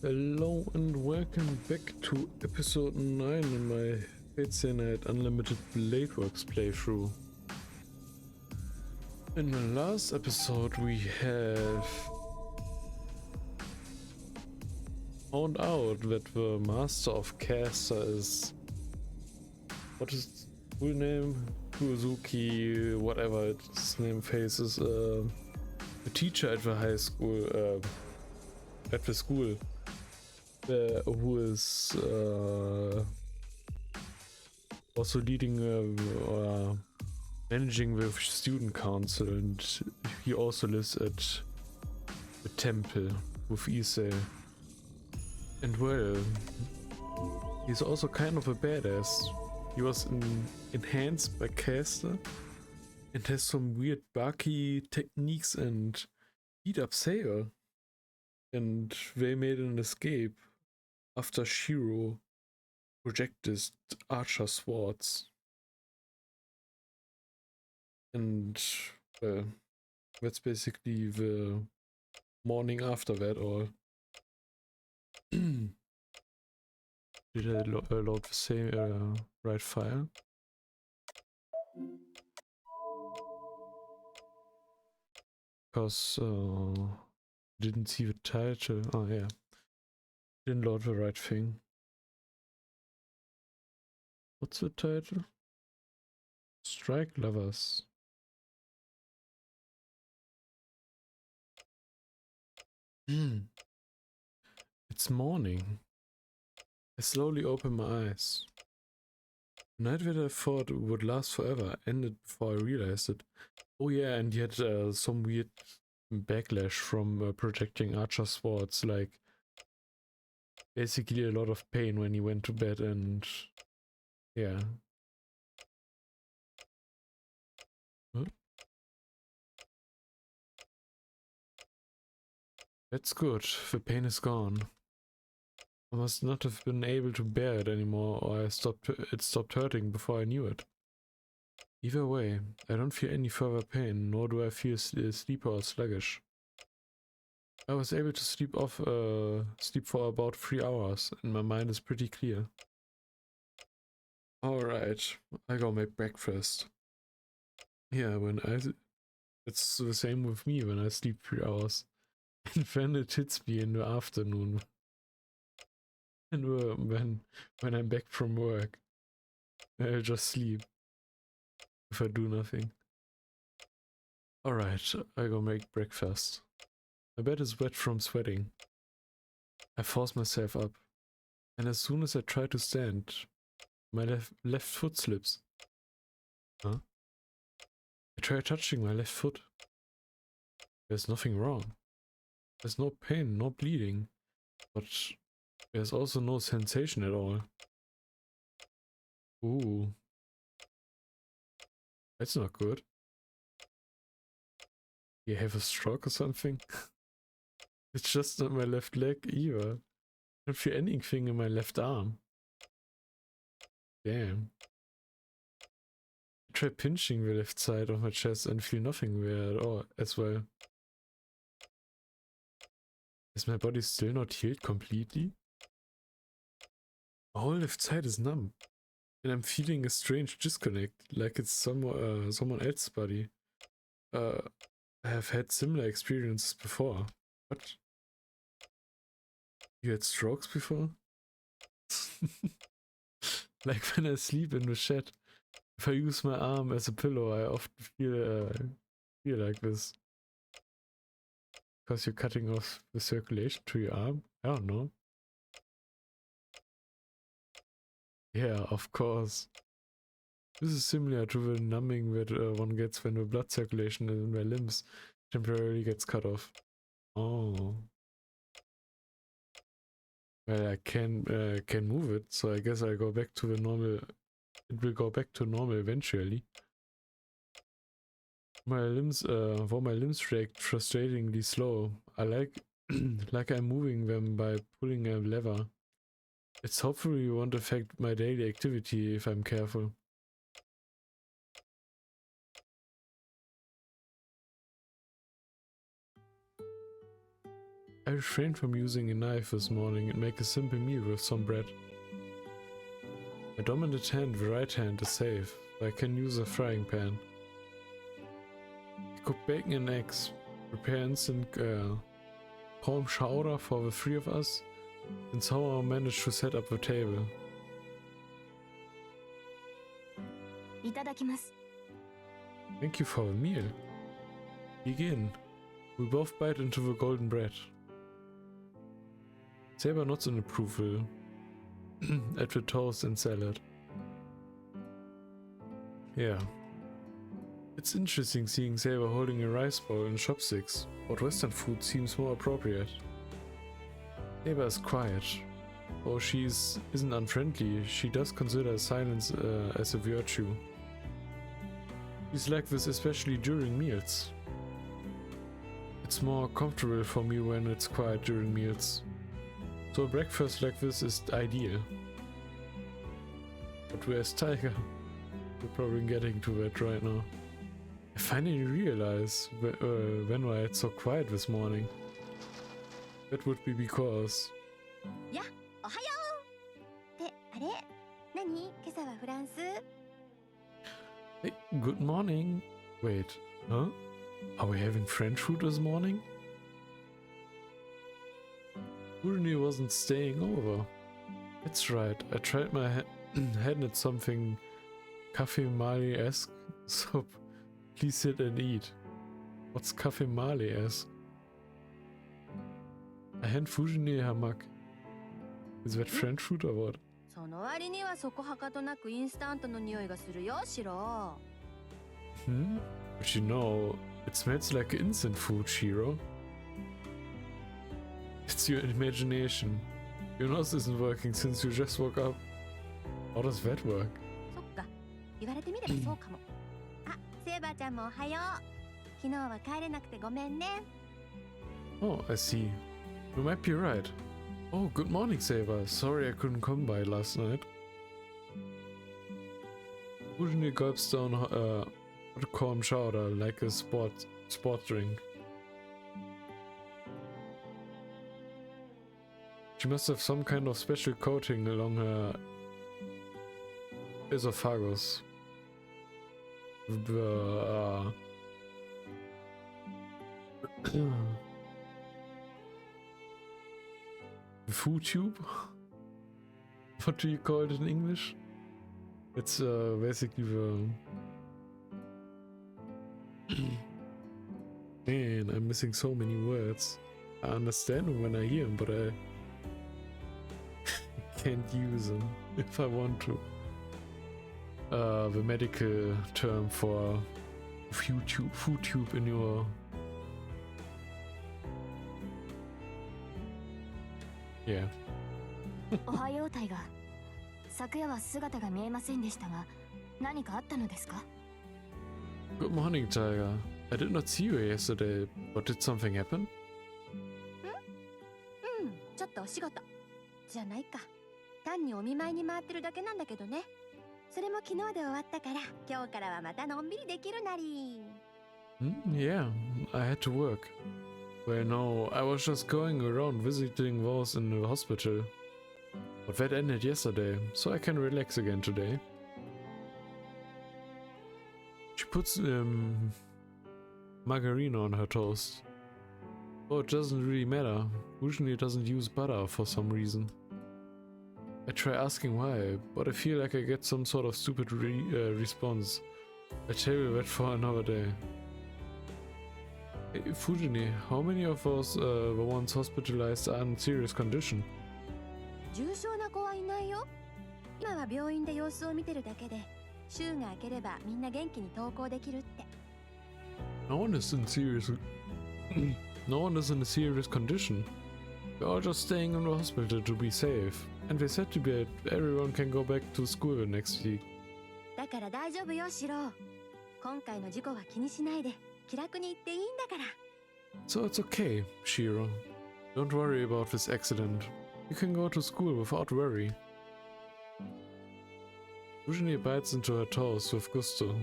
Hello and welcome back to episode 9 in my Fate Stay Night Unlimited Bladeworks playthrough. In the last episode we have found out that the Master of Caster is... what is its full name? Kuzuki, whatever its name faces, a teacher at the high school, at the school. Who is also leading or managing the student council, and he also lives at the temple with Issei. And well, he's also kind of a badass. He was enhanced by Caster and has some weird Baki techniques and beat up Sailor. And they made an escape after Shiro projected archer swords. And well, that's basically the morning after that all. Did I load the same right file? Because didn't see the title. Oh yeah, didn't load the right thing. What's the title? Strike Lovers. It's morning. I slowly open my eyes. The night that I thought would last forever ended before I realized it. Oh yeah, and he had some weird backlash from projecting archer swords, like basically a lot of pain when he went to bed, and yeah. Huh? That's good, the pain is gone. I must not have been able to bear it anymore, or it stopped hurting before I knew it. Either way, I don't feel any further pain, nor do I feel sleepy or sluggish. I was able to sleep for about 3 hours, and my mind is pretty clear. Alright, I go make breakfast. Yeah, it's the same with me when I sleep 3 hours. And then it hits me in the afternoon. And when I'm back from work, I'll just sleep. If I do nothing. Alright, I go make breakfast. My bed is wet from sweating. I force myself up. And as soon as I try to stand, my left foot slips. Huh? I try touching my left foot. There's nothing wrong. There's no pain, no bleeding. But there's also no sensation at all. Ooh. That's not good. You have a stroke or something? It's just not my left leg either. I don't feel anything in my left arm. Damn. I try pinching the left side of my chest and feel nothing there at all as well. Is my body still not healed completely? My whole left side is numb. And I'm feeling a strange disconnect, like it's someone else's body. I have had similar experiences before. What? You had strokes before? Like when I sleep in the shed. If I use my arm as a pillow, I often feel like this. Because you're cutting off the circulation to your arm? I don't know. Yeah, of course. This is similar to the numbing that one gets when the blood circulation in their limbs temporarily gets cut off. Oh. Well, I can move it, so I guess I go back to the normal. It will go back to normal eventually. My limbs, though my limbs react frustratingly slow. I like I'm moving them by pulling a lever. It's hopefully won't affect my daily activity if I'm careful. I refrained from using a knife this morning and make a simple meal with some bread. My dominant hand, the right hand, is safe, so I can use a frying pan. I cook bacon and eggs, prepare instant corn chowder for the three of us, and somehow manage to set up the table. いただきます。 Thank you for the meal. Begin. We both bite into the golden bread. Saber nods in approval at the toast and salad. Yeah. It's interesting seeing Saber holding a rice bowl and chopsticks, but Western food seems more appropriate. Saber is quiet. Though she isn't unfriendly, she does consider silence as a virtue. She's like this especially during meals. It's more comfortable for me when it's quiet during meals. So a breakfast like this is ideal. But where's Tiger? We're probably getting to that right now. I finally realize when why it's so quiet this morning. That would be because... Yeah, おはよう。ってあれ？何？今朝はフランス？ Hey, good morning. Wait, huh? Are we having French food this morning? Urni wasn't staying over. That's right, I tried my hand at something Cafe Mali-esque, so please sit and eat. What's Cafe Mali-esque? I hand Fujini her mug. Is that French food or what? その割にはそこはかとなくインスタントの匂いがするよ、シロ。But you know, it smells like instant food, Shiro. It's your imagination. Your nose isn't working since you just woke up. How does that work? そっか、言われてみればそうかも。あ、セイバーちゃんもおはよう。昨日は帰れなくてごめんね。Oh, I see. You might be right. Oh, good morning, Saber. Sorry I couldn't come by last night. Fujini gulps down hot corn chowder like a sport drink. She must have some kind of special coating along her esophagus. The food tube? What do you call it in English? It's basically the... Man, I'm missing so many words. I understand them when I hear them, but I can't use them if I want to. The medical term for food tube in your... Yeah. おはよう、タイガー。昨夜は姿が見えませんでしたが、何かあったのですか？ Good morning, Tiger. I did not see you yesterday, but did something happen? ちょっとお仕事じゃないか。単にお見舞いに回ってるだけなんだけどね。それも昨日で終わったから、今日からはまたのんびりできるなり。Yeah, I had to work. Well, no, I was just going around visiting those in the hospital. But that ended yesterday, so I can relax again today. She puts margarine on her toast. Oh, it doesn't really matter. Usually it doesn't use butter for some reason. I try asking why, but I feel like I get some sort of stupid response. I table that for another day. Hey, Fujini, how many of those were once hospitalized are in serious condition? 重症な子はいないよ。今は病院で様子を見てるだけで、週が明ければみんな元気に登校できるって。No one is in serious... no one is in a serious condition. We're all just staying in the hospital to be safe. And they said to be everyone can go back to school next week. だから大丈夫よ、シロ。今回の事故は気にしないで、気楽に行っていいんだから。So it's okay, Shiro. Don't worry about this accident. You can go to school without worry. Usually bites into her toes with gusto.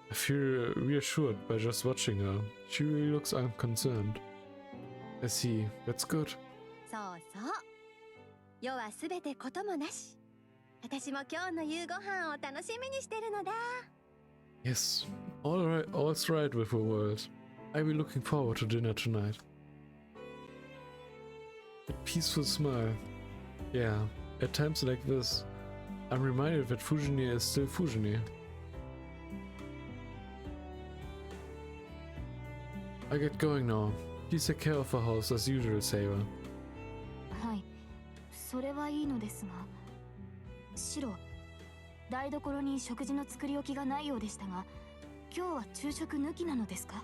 I feel reassured by just watching her. She really looks unconcerned. I see. That's good. そうそう。世はすべてこともなし。私も今日の夕ご飯を楽しみにしてるのだ。Yes. All's right with the world. I'll be looking forward to dinner tonight. A peaceful smile. Yeah, at times like this, I'm reminded that Fujinir is still Fujinir. I get going now. Please take care of the house as usual, Saber. はい、それはいいのですが、シロ、台所に食事の作り置きがないようでしたが、今日は昼食抜きなのですか？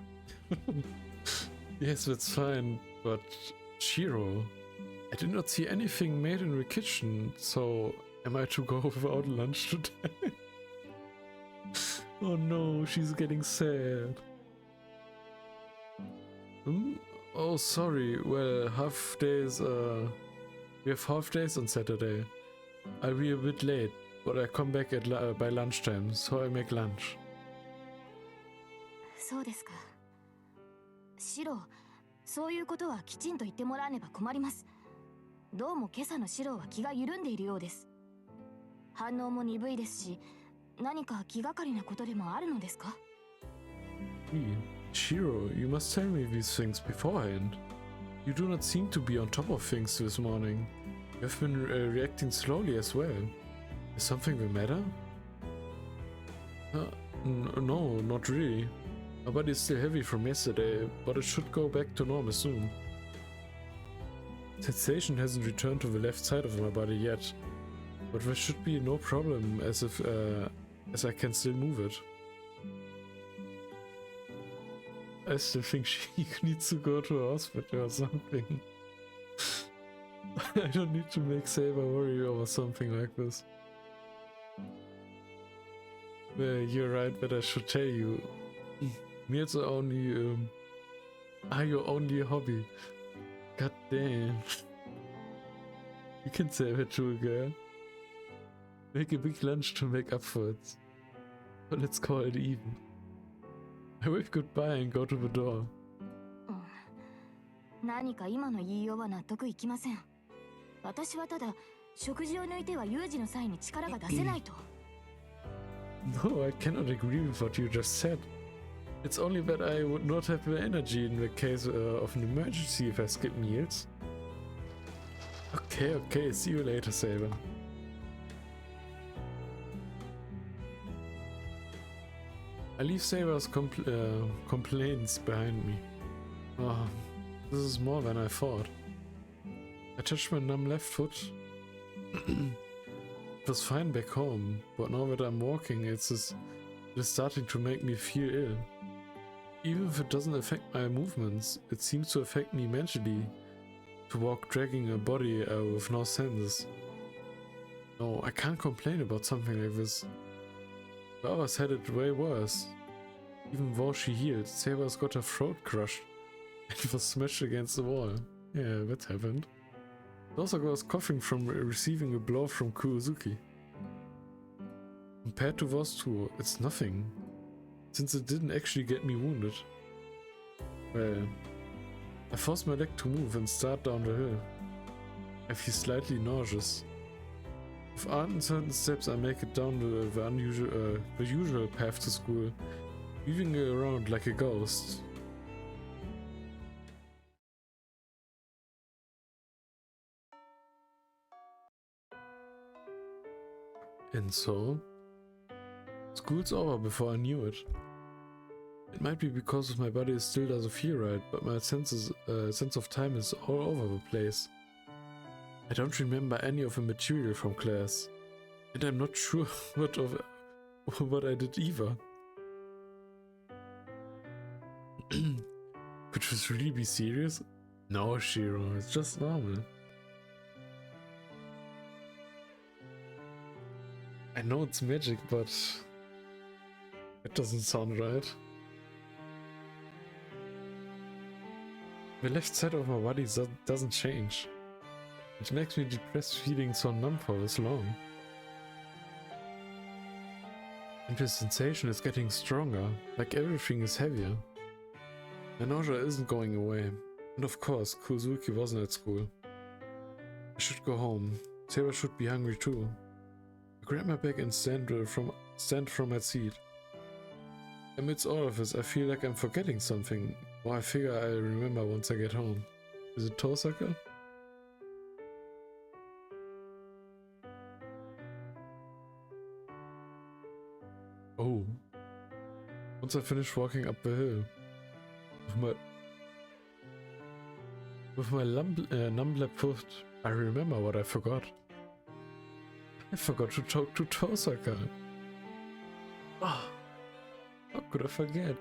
Yes, that's fine, but Shiro, I did not see anything made in the kitchen, so am I to go without lunch today? Oh no, she's getting sad. Oh, sorry. Well, we have half days on Saturday. I'll be a bit late, but I come back by lunchtime, so I make lunch. そうですか。シロ、そういうことはきちんと言ってもらわねば困ります。どうも今朝のシロは気が緩んでいるようです。反応も鈍いですし、何か気がかりなことでもあるのですか？ Shiro, you must tell me these things beforehand. You do not seem to be on top of things this morning. You have been reacting slowly as well. Is something the matter? No, not really. My body is still heavy from yesterday, but it should go back to normal soon. Sensation hasn't returned to the left side of my body yet, but there should be no problem as I can still move it. I still think she needs to go to a hospital or something. I don't need to make Saber worry over something like this. You're right, but I should tell you. Meals are your only hobby. God damn. You can say that to a girl. Make a big lunch to make up for it. But let's call it even. I wave goodbye and go to the door. 何か今の言いようは納得いきません。私はただ食事を抜いては有事の際に力が出せないと。No, I cannot agree with what you just said. It's only that I would not have the energy in the case of an emergency if I skip meals. Okay, see you later, Saber. I leave Saber's complaints behind me. Oh, this is more than I thought. I touched my numb left foot. It was fine back home, but now that I'm walking, it's starting to make me feel ill. Even if it doesn't affect my movements, it seems to affect me mentally. To walk dragging a body with no sense. No, I can't complain about something like this. The others had it way worse. Even though she healed, Saber's got her throat crushed and was smashed against the wall. Yeah, that happened. Dosaka was coughing from receiving a blow from Kurozuki. Compared to those two, it's nothing, since it didn't actually get me wounded. Well, I force my leg to move and start down the hill. I feel slightly nauseous. With uncertain steps, I make it down the usual path to school, weaving around like a ghost. And so, school's over before I knew it. It might be because my body still doesn't feel right, but my sense of time is all over the place. I don't remember any of the material from class, and I'm not sure what I did either. Could this really be serious? No, Shiro, it's just normal. I know it's magic, but it doesn't sound right. The left side of my body doesn't change. It makes me depressed feeling so numb for this long. And the sensation is getting stronger, like everything is heavier. My nausea isn't going away. And of course, Kuzuki wasn't at school. I should go home. Saber should be hungry too. I grab my bag and stand from my seat. Amidst all of this, I feel like I'm forgetting something. Or I figure I'll remember once I get home. Is it Tosaka? Oh. Once I finish walking up the hill. With my numbed foot, I remember what I forgot. I forgot to talk to Tosaka. Oh, how could I forget?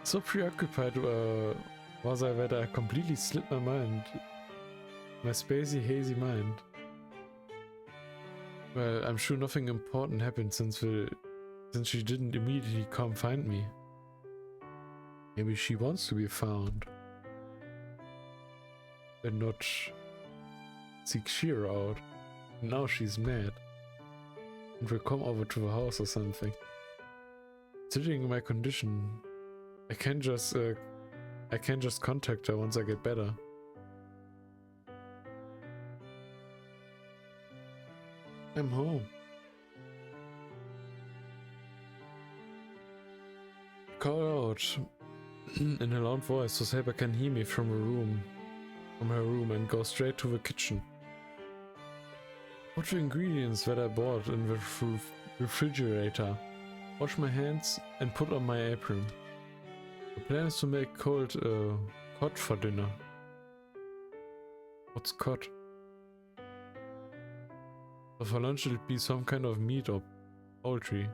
So preoccupied was I that I completely slipped my mind. My spacey, hazy mind. Well, I'm sure nothing important happened since she didn't immediately come find me. Maybe she wants to be found. And not seek Shiro out. Now she's mad. And will come over to the house or something. Considering my condition, I can't just contact her once I get better. I'm home. Call out in a loud voice so Saber can hear me from her room and go straight to the kitchen. Put the ingredients that I bought in the refrigerator, wash my hands and put on my apron. The plan is to make cold cod for dinner. What's cod? So for lunch it'll be some kind of meat or poultry.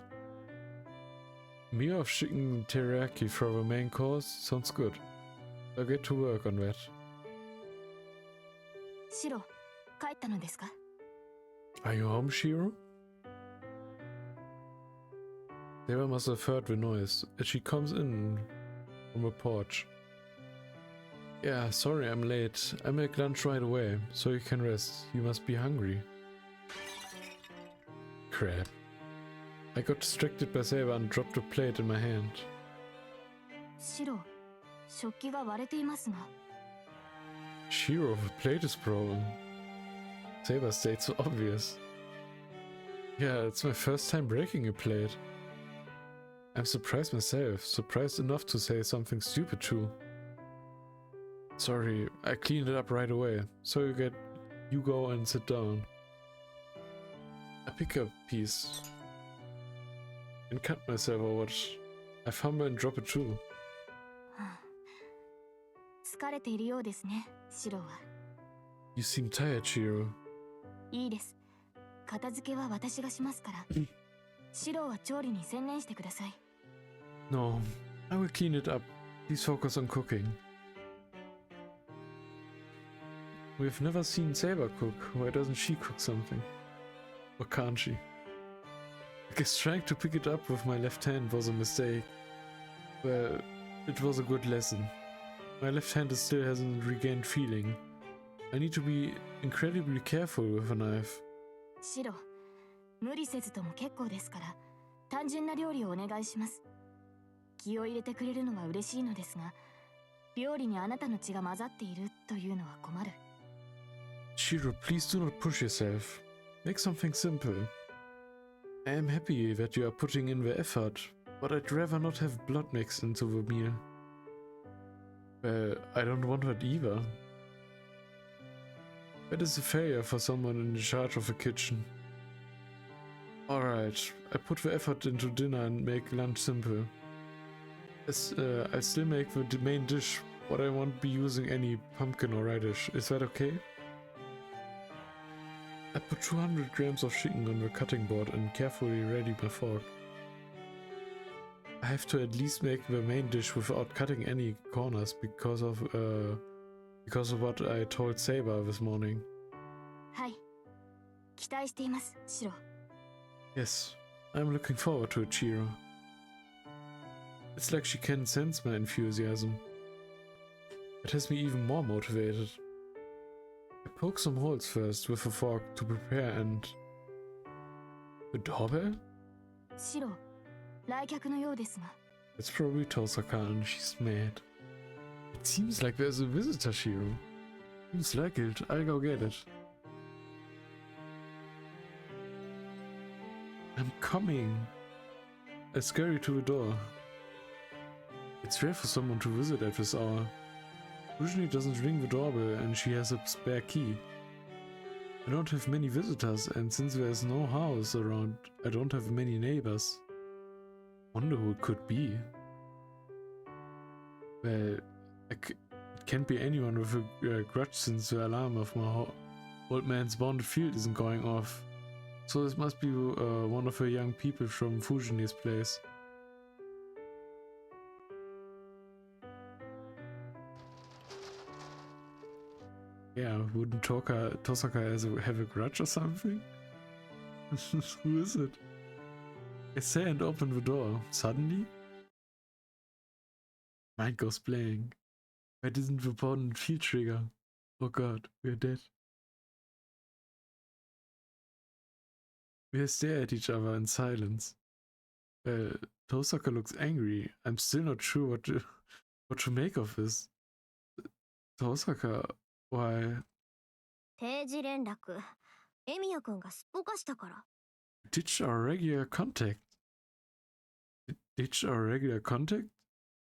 A meal of chicken teriyaki for the main course sounds good. I'll get to work on that. シロ、帰ったのですか? Are you home, Shiro? Saber must have heard the noise as she comes in from the porch. Yeah, sorry I'm late. I make lunch right away, so you can rest. You must be hungry. Crap. I got distracted by Saber and dropped a plate in my hand. シロ、食器が割れていますが。Shiro, the plate is broken. Saber states so obvious. Yeah, it's my first time breaking a plate. I'm surprised myself, surprised enough to say something stupid too. Sorry, I cleaned it up right away, so you go and sit down. I pick up a piece and cut myself over it. I fumble and drop it too. 疲れているようですね、シロは。You seem tired, Shiro. いいです。片付けは私がしますから。シロは調理に専念してください。No, I will clean it up. Please focus on cooking. We've never seen Saber cook. Why doesn't she cook something? Or can't she? I guess trying to pick it up with my left hand was a mistake. Well, it was a good lesson. My left hand still hasn't regained feeling. I need to be incredibly careful with a knife. シロ、無理せずとも結構ですから、単純な料理をお願いします。気を入れてくれるのは嬉しいのですが、料理にあなたの血が混ざっているというのは困る。Shiro, please do not push yourself. Make something simple. I am happy that you are putting in the effort, but I'd rather not have blood mixed into the meal. Well, I don't want that either. That is a failure for someone in charge of a kitchen. Alright, I put the effort into dinner and make lunch simple. I still make the main dish, but I won't be using any pumpkin or radish. Is that okay? I put 200 grams of chicken on the cutting board and carefully ready my fork. I have to at least make the main dish without cutting any corners because of what I told Saber this morning. はい。期待しています、シロ。Yes, I'm looking forward to it, Shiro. It's like she can sense my enthusiasm. It has me even more motivated. I poke some holes first with a fork to prepare and... The doorbell? シロ、来客のようですが。 It's probably Tosaka and she's mad. It seems like there's a visitor, Shiro. Seems like it. I'll go get it. I'm coming. I scurry to the door. It's rare for someone to visit at this hour. Usually doesn't ring the doorbell and she has a spare key. I don't have many visitors, and since there's no house around, I don't have many neighbors. Wonder who it could be. Well, it can't be anyone with a grudge since the alarm of my old man's bonded field isn't going off. So this must be one of the young people from Fujine's place. Yeah, wouldn't Tosaka have a grudge or something? Who is it? I say and open the door. Suddenly? Mind goes blank. Why didn't the bond field trigger? Oh god, we're dead. We stare at each other in silence. Tosaka looks angry. I'm still not sure what to make of this. Tosaka, why? 定時連絡。エミヤくんがすっぽかしたから。Ditch our regular contact. Ditch our regular contact?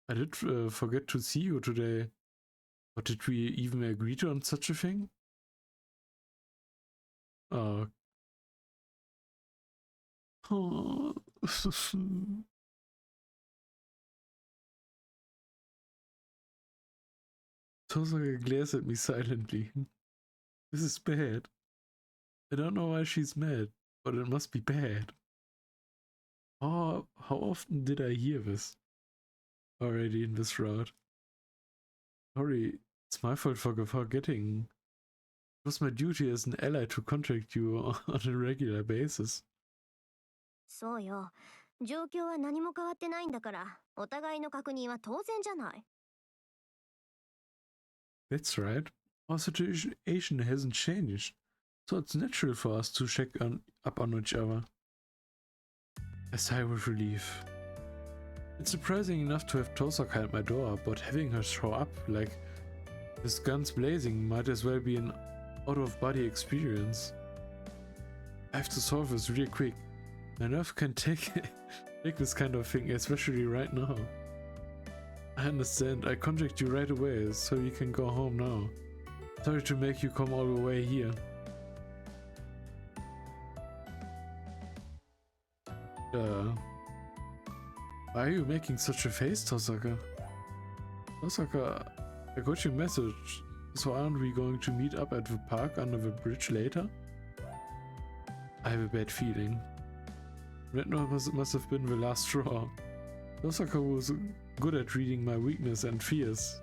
I did forget to see you today. But did we even agree to on such a thing? Oh. Oh. Tosaka glares at me silently. This is bad. I don't know why she's mad, but it must be bad. Oh, how often did I hear this already in this route? Sorry, it's my fault for forgetting. It was my duty as an ally to contact you on a regular basis. そうよ。状況は何も変わってないんだから、お互いの確認は当然じゃない。That's right. Our situation hasn't changed, so it's natural for us to check up on each other. I sigh with relief. It's surprising enough to have Tosaka at my door, but having her show up like with guns blazing might as well be an out-of-body experience. I have to solve this real quick. My nerve can take this kind of thing, especially right now. I understand. I contact you right away, so you can go home now. Sorry to make you come all the way here. Why are you making such a face, Tosaka? Tosaka, I got your message. So aren't we going to meet up at the park under the bridge later? I have a bad feeling. That must have been the last straw. Tosaka was good at reading my weakness and fears.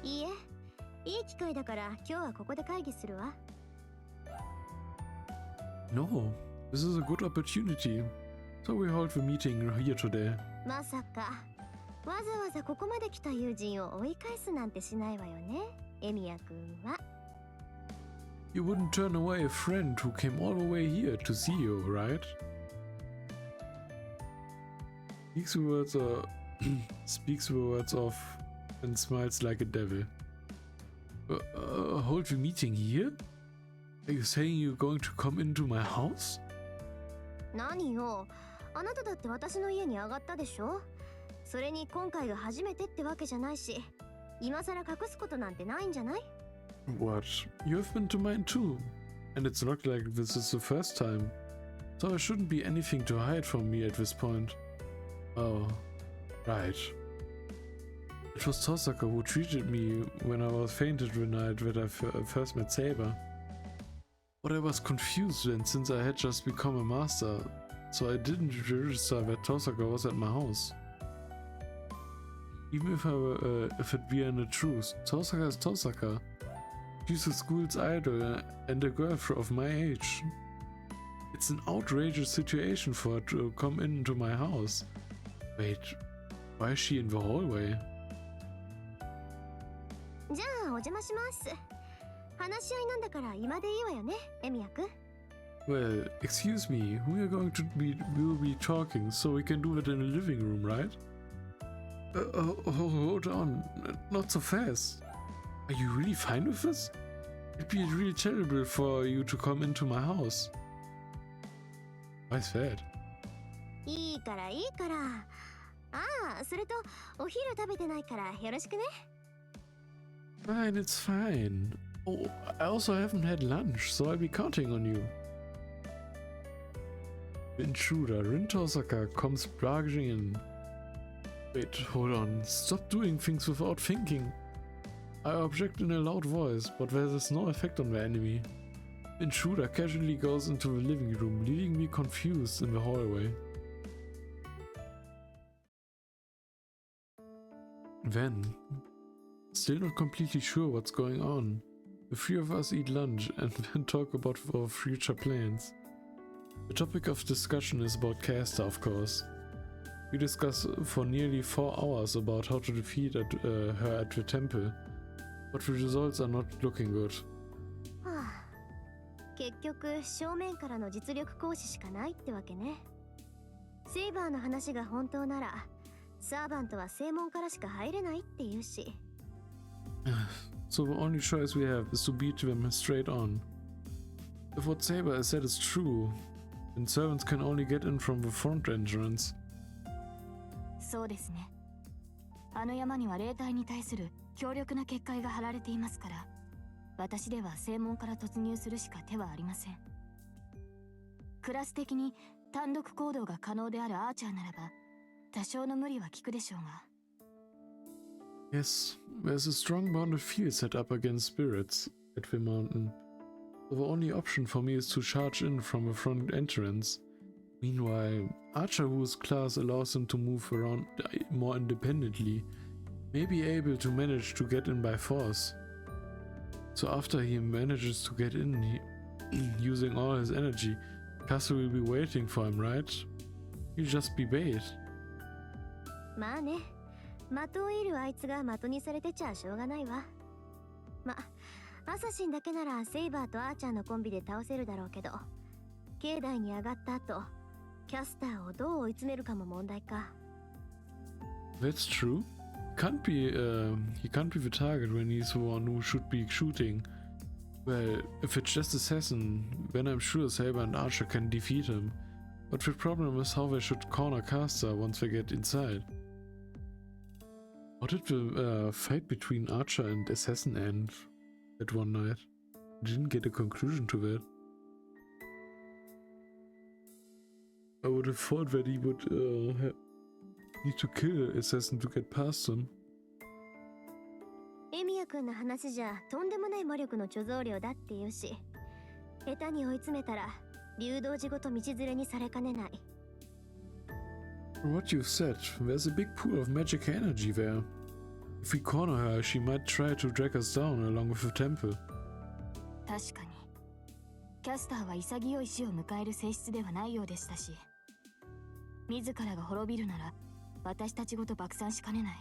いいえ、いい機会だから今日はここで会議するわ。No, this is a good opportunity. So we hold the meeting here today. まさか、わざわざここまで来た友人を追い返すなんてしないわよね、エミヤくんは。You wouldn't turn away a friend who came all the way here to see you, right? Speaks the words off and smiles like a devil. Hold the meeting here? Are you saying you're going to come into my house? 何よ、あなただって私の家に上がったでしょ。それに今回が初めてってわけじゃないし、今更隠すことなんてないんじゃない？ What? You have been to mine too. And it's not like this is the first time. So there shouldn't be anything to hide from me at this point. Oh, right. It was Tosaka who treated me when I was fainted the night that I first met Saber. But I was confused then, since I had just become a master, so I didn't register that Tosaka was at my house. Even if it be the truth, Tosaka is Tosaka. She's the school's idol and a girl of my age. It's an outrageous situation for her to come into my house. Wait, why is she in the hallway? じゃあお邪魔します。話し合いなんだから今でいいわよね、エミヤくん。Well, excuse me, we'll be talking, so we can do it in the living room, right? Hold on. Not so fast. Are you really fine with this? It'd be really terrible for you to come into my house. Why is that? いいからいいから。ああ、それとお昼食べてないからよろしくね。Fine, it's fine. Oh, I also haven't had lunch, so I'll be counting on you. Intruder, Rin Tosaka comes barging in. Wait, hold on. Stop doing things without thinking. I object in a loud voice, but there's no effect on the enemy. Intruder casually goes into the living room, leaving me confused in the hallway. Then, still not completely sure what's going on, the three of us eat lunch and then talk about our future plans. The topic of discussion is about Caster, of course. We discuss for nearly 4 hours about how to defeat her at the temple, but the results are not looking good. はあ、結局正面からの実力行使しかないってわけね。セイバーの話が本当なら、サーバントは正門からしか入れないって言うし。So the only choice we have is to beat them straight on. If what Saber has said is true, then servants can only get in from the front entrance. そうですね。あの山には霊体に対する強力な結界が張られていますから、私では正門から突入するしか手はありません。クラス的に単独行動が可能であるアーチャーならば、多少の無理は効くでしょうが。Yes, there's a strong bonded field set up against spirits at the mountain. So the only option for me is to charge in from the front entrance. Meanwhile, Archer, whose class allows him to move around more independently, may be able to manage to get in by force. So after he manages to get in using all his energy, Castle will be waiting for him, right? He'll just be bait. まあね、的を射るあいつが的にされてちゃしょうがないわ。ま、アサシンだけならセイバーとアーチャーのコンビで倒せるだろうけど、境内に上がった後、キャスターをどう追い詰めるかも問題か。That's true. He can't be the target when he's the one who should be shooting. Well, if it's just assassin, then I'm sure Saber and Archer can defeat him. But the problem is how they should corner Caster once they get inside. How did the fight between Archer and Assassin end that one night? I didn't get a conclusion to that. I would have thought that he would need to kill Assassin to get past him. エミヤ君の話じゃとんでもない魔力の貯蔵量だって言うし、下手に追い詰めたら流動寺ごと道連れにされかねない。From what you've said, there's a big pool of magic energy there. If we corner her, she might try to drag us down along with the temple. 確かに。キャスターは潔い死を迎える性質ではないようでしたし、自らが滅びるなら私たちごと爆散しかねない。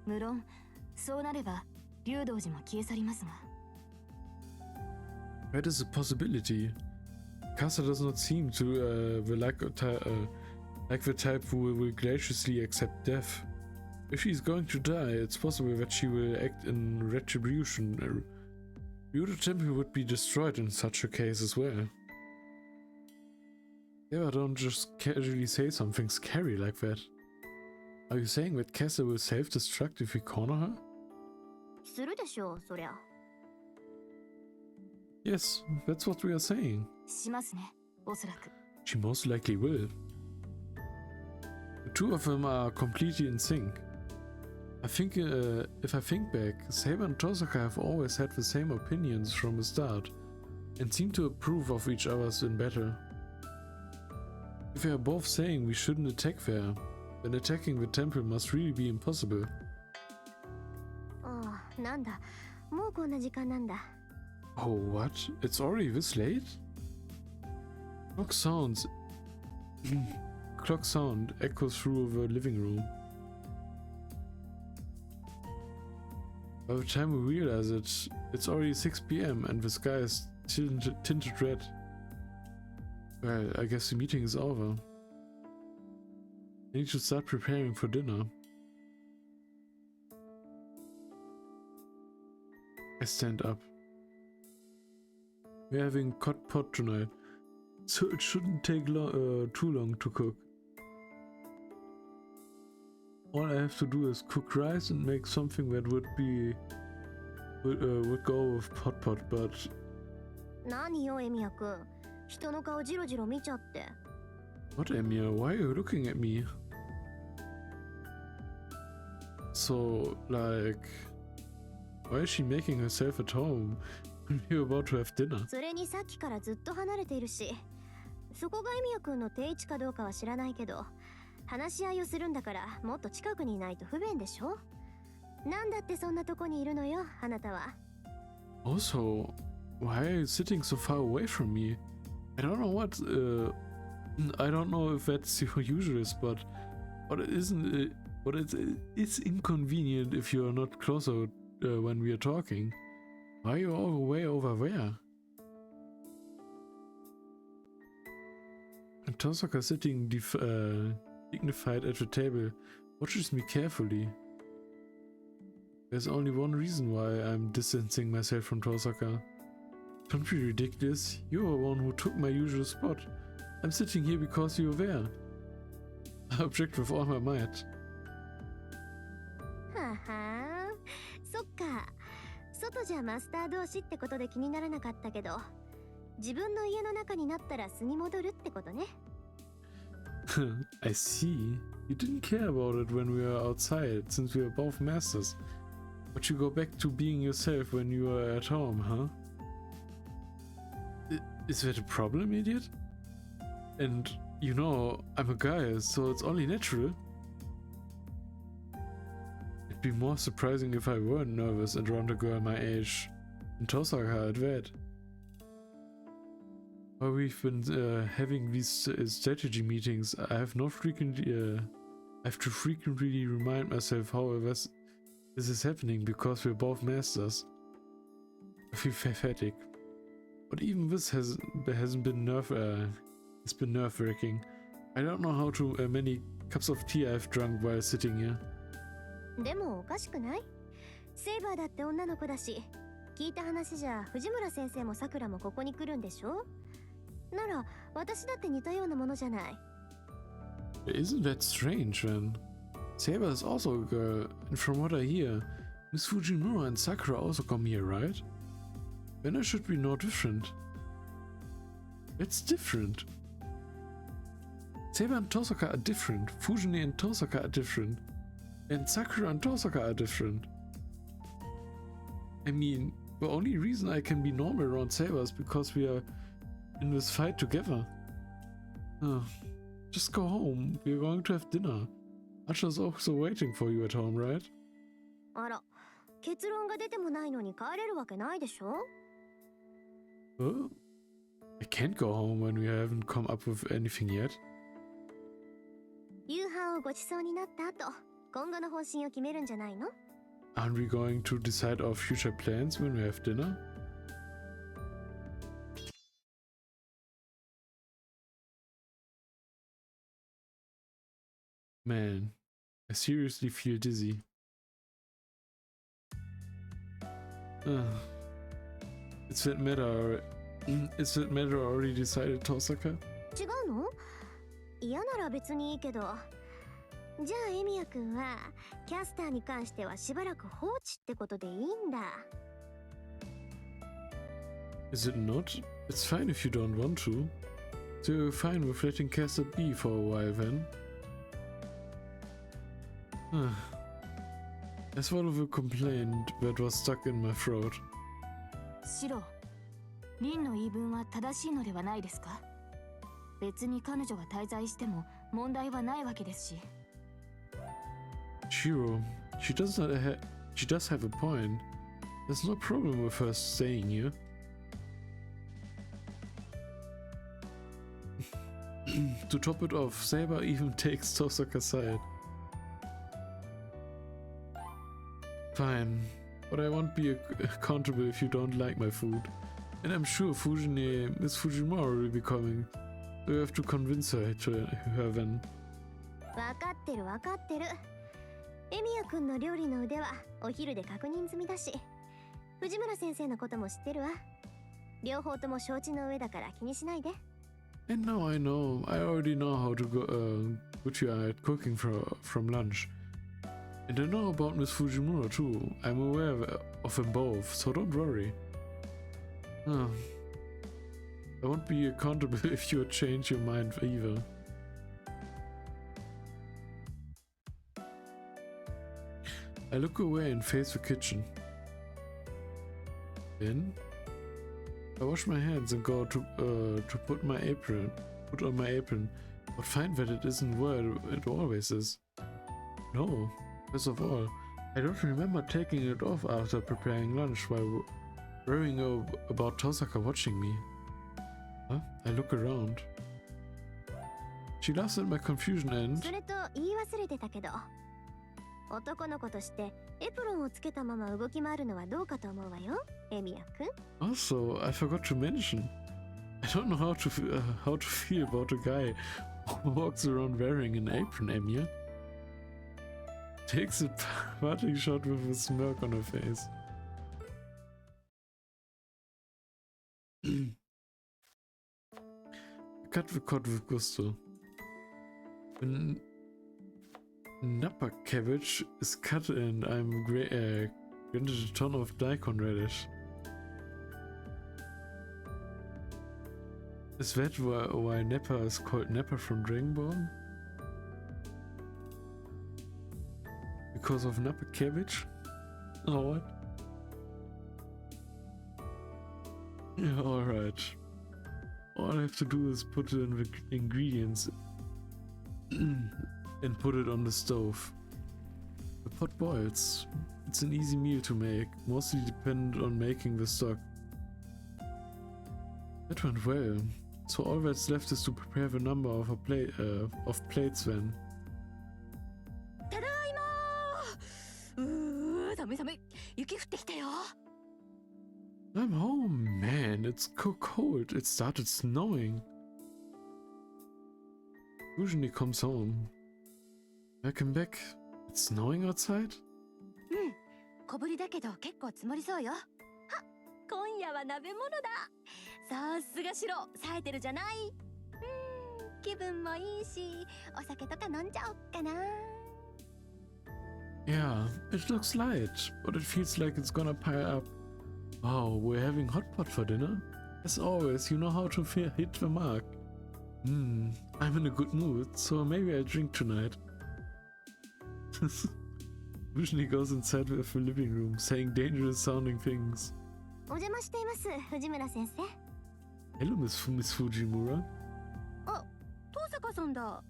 無論、そうなれば流動寺も消え去りますが。That is a possibility. Casa does not seem to like the type who will graciously accept death. If she's going to die, it's possible that she will act in retribution. The temple would be destroyed in such a case as well. Yeah, don't just casually say something scary like that. Are you saying that Casa will self-destruct if we corner her? するでしょう、そりゃ。Yes, that's what we are saying. しますね、おそらく。She most likely will. The two of them are completely in sync. I think, if I think back, Saber and Tosaka have always had the same opinions from the start, and seem to approve of each other's in battle. If they are both saying we shouldn't attack there, then attacking the temple must really be impossible. ああ、なんだ、もうこんな時間なんだ。Oh, what? It's already this late? Clock sounds... Clock sound echoes through the living room. By the time we realize it, it's already 6 p.m. and the sky is tinted red. Well, I guess the meeting is over. I need to start preparing for dinner. I stand up. We're having hot pot tonight, so it shouldn't take too long to cook. All I have to do is cook rice and make something that would go with hot pot, but... 何よ、エミヤ君。人の顔ジロジロ見ちゃって。What, Emiya? Why are you looking at me? So, like... Why is she making herself at home when we're about to have dinner? それにさっきからずっと離れているし、そこがエミヤ君の定位置かどうかは知らないけど、話し合いをするんだからもっと近くにいないと不便でしょ？なんだってそんなとこにいるのよ、あなたは。Also, why are you sitting so far away from me? I don't know I don't know if that's your usual spot, but it's inconvenient if you're not closer when we are talking. Why are you all the way over there? And Tosaka, sitting dignified at the table, watches me carefully. There's only one reason why I'm distancing myself from Tosaka. Don't be ridiculous. You're the one who took my usual spot. I'm sitting here because you're there. I object with all my might. ははー、そっか。外じゃマスター同士ってことで気にならなかったけど、自分の家の中になったら素に戻るってことね。I see. You didn't care about it when we were outside, since we are both masters. But you go back to being yourself when you are at home, huh? Is that a problem, idiot? And, you know, I'm a guy, so it's only natural. It'd be more surprising if I weren't nervous and around a girl my age. In Tosaka, at that. While we've been having these strategy meetings, I have to frequently remind myself how this is happening because we're both masters. I feel pathetic. But even this has been nerve-wracking. I don't know how many cups of tea I've drunk while sitting here. でもおかしくない？セイバーだって女の子だし、聞いた話じゃ藤村先生もさくらもここに来るんでしょ？なら私だって似たようなものじゃない。Isn't that strange, then? Saber is also a girl, and from what I hear, Miss Fujimura and Sakura also come here, right? Then I should be no different. It's different. Saber and Tosaka are different, Fujine and Tosaka are different, and Sakura and Tosaka are different. I mean, the only reason I can be normal around Saber is because we are in this fight together. Just go home, we're going to have dinner. Asha's also waiting for you at home, right? あら、結論が出てもないのに帰れるわけないでしょ？ I can't go home when we haven't come up with anything yet. 夕飯をごちそうになった後、今後の方針を決めるんじゃないの？ Aren't we going to decide our future plans when we have dinner? Man, I seriously feel dizzy. Is that matter already decided, Tosaka? 違うの？嫌なら別にいいけど。じゃあエミヤ君はキャスターに関してはしばらく放置ってことでいいんだ。Is it not? It's fine if you don't want to. So you're fine with letting Caster be for a while then? I swallowed a complaint that was stuck in my throat. シロ、リンの言い分は正しいのではないですか？別に彼女が滞在しても問題はないわけですし。Shiro, she does have a point. There's no problem with her staying here. To top it off, Saber even takes Tosaka's side. Fine, but I won't be accountable if you don't like my food. And I'm sure Miss Fujimura will be coming. So you have to convince her then. わかってるわかってる。エミヤ君の料理の腕はお昼で確認済みだし、藤村先生のことも知ってるわ。両方とも承知の上だから気にしないで。And now I know. I already know how to go, good you are at cooking from lunch. And I know about Miss Fujimura too. I'm aware of them both, so don't worry. Ah. I won't be accountable if you change your mind either. I look away and face the kitchen. Then I wash my hands and go to put on my apron, but find that it isn't where it always is. No, first of all, I don't remember taking it off after preparing lunch while worrying about Tosaka watching me. Huh? I look around. She laughs at my confusion and... それと言い忘れてたけど、男の子としてエプロンをつけたまま動き回るのはどうかと思うわよ、エミヤくん。Also, I forgot to mention, I don't know how to feel about a guy who walks around wearing an apron, Emiya. Takes a parting shot with a smirk on her face. Cut the cord with gusto. When Napa cabbage is cut and I'm granted a ton of daikon radish. Is that why Nappa is called Nappa from Dragon Ball? Because of Napa cabbage? Oh, what? Yeah, alright. All I have to do is put in the ingredients and put it on the stove. The pot boils. It's an easy meal to make, mostly dependent on making the stock. That went well. So all that's left is to prepare the number of plates then. ただいまー。寒い寒い。雪降ってきたよ。I'm home, man. It's cold. It started snowing. Usually comes home. Welcome back. It's snowing outside? 小ぶりだけど結構積もりそうよ。あ、今夜は鍋物だ。さすがシロ、冴えてるじゃない。気分もいいし、お酒とか飲んじゃおっかな。Yeah, it looks light, but it feels like it's gonna pile up. Wow, we're having hot pot for dinner? As always, you know how to hit the mark. I'm in a good mood, so maybe I'll drink tonight. Usually goes inside of the living room, saying dangerous sounding things. お邪魔しています、藤村先生。Hello, Miss Fujimura. あ、登坂さんだ。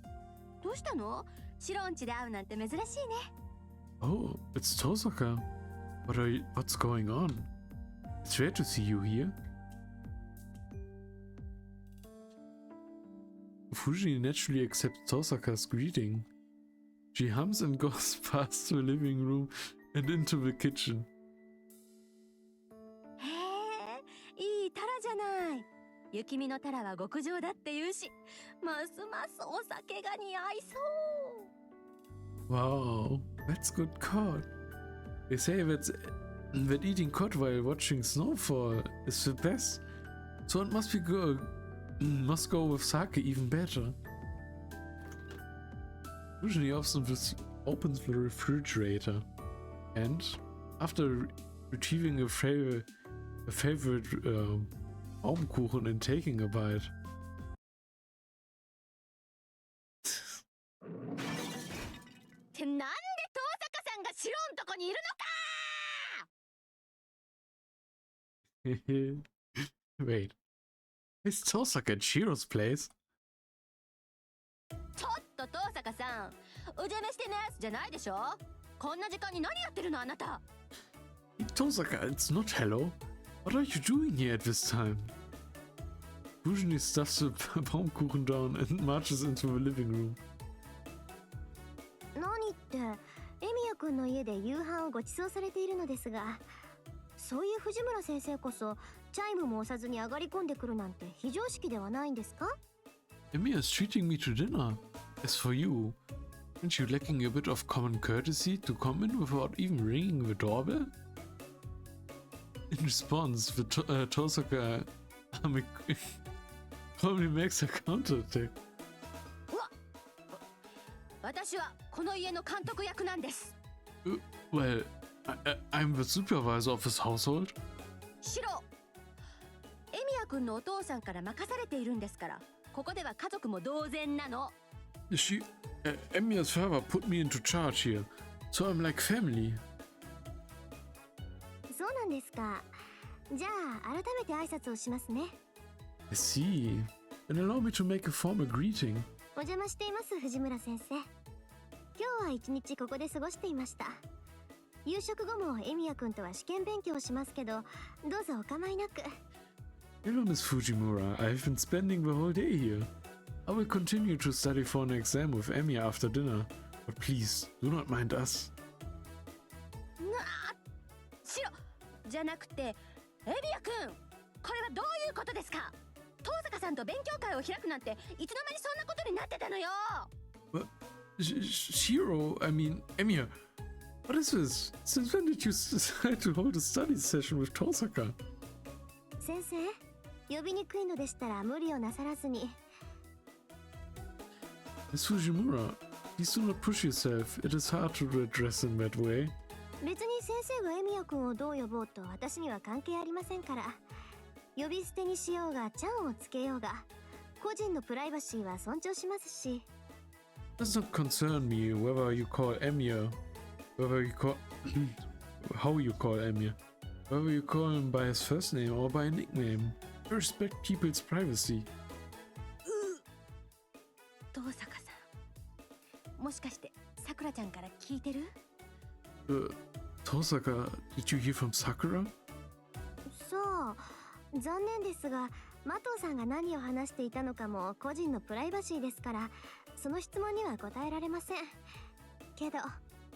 どうしたの？シロンチで会うなんて珍しいね。Oh, it's Tosaka. What's going on? It's rare to see you here. Fuji naturally accepts Tosaka's greeting. She hums and goes past the living room and into the kitchen. へえ、いいタラじゃない。雪見のタラは極上だって言うし、ますますお酒が似合いそう。Wow, that's good cod. They say that eating cod while watching snowfall is the best. So it must be good. Must go with sake even better. Usually opens the refrigerator and after retrieving a favorite Baumkuchen and taking a bite. ってなんで登坂さんがシロンとこにいるのか。 Wait, is Tosaka at Shiro's place? ちょっと登坂さん、お邪魔してねじゃないでしょ。こんな時間に何やってるのあなた。Tosaka, it's not hello. What are you doing here at this time? Fujian stuffs the Baumkuchen down and marches into the living room. 何って、エミヤくんの家で夕飯をご馳走されているのですが、そういう藤村先生こそチャイムも押さずに上がり込んでくるなんて非常識ではないんですか？ Emiya's treating me to dinner. As for you, aren't you lacking a bit of common courtesy to come in without even ringing the doorbell? In response, Tosaka calmly makes a counterattack. 私はこの家の監督役なんです。 Well, I'm the supervisor of this household. シロ、エミヤ君のお父さんから任されているんですから、ここでは家族も同然なの。Emiya's father put me into charge here, so I'm like family. そうなんですか。じゃあ改めて挨拶をしますね。 I see. And allow me to make a formal greeting. お邪魔しています、藤村先生。今日は一日ここで過ごしていました。夕食後もエミヤ君とは試験勉強をしますけど、どうぞお構いなく。 Hello, Miss Fujimura. I've been spending the whole day here. I will continue to study for an exam with Emiya after dinner, but please, do not mind us. シロ、じゃなくてエミヤ君、これはどういうことですか？遠坂さんと勉強会を開くなんていつの間にそんなことになってたのよ。 But, Shiro, I mean, Emiya, what is this? Since when did you decide to hold a study session with Tosaka? 先生、呼びにくいのでしたら無理をなさらずに。 Miss Fujimura, please do not push yourself. It is hard to address in that way. 別に先生がエミヤ君をどう呼ぼうと私には関係ありませんから。呼び捨てにしようがちゃんをつけようが、個人のプライバシーは尊重しますし。 Does not concern me whether you call Emiya, whether you call how you call Emiya, whether you call him by his first name or by a nickname. I respect people's privacy. 遠坂さん、もしかしてさくらちゃんから聞いてる？ Tosaka, did you hear from Sakura? そう、残念ですが、麻藤さんが何を話していたのかも個人のプライバシーですから、その質問には答えられません。けど、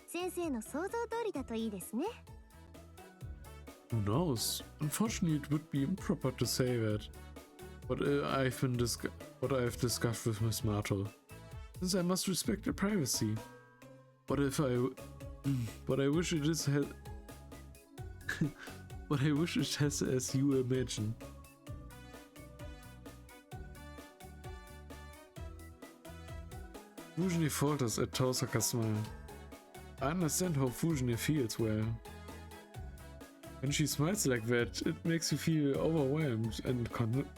先生の想像通りだといいですね。Who knows? Unfortunately, it would be improper to say that. What I've discussed with Miss Martel, since I must respect her privacy. But I wish it is but I wish it has as you imagine. Fujine falters at Tosaka's smile. I understand how Fujine feels well. When she smiles like that, it makes you feel overwhelmed and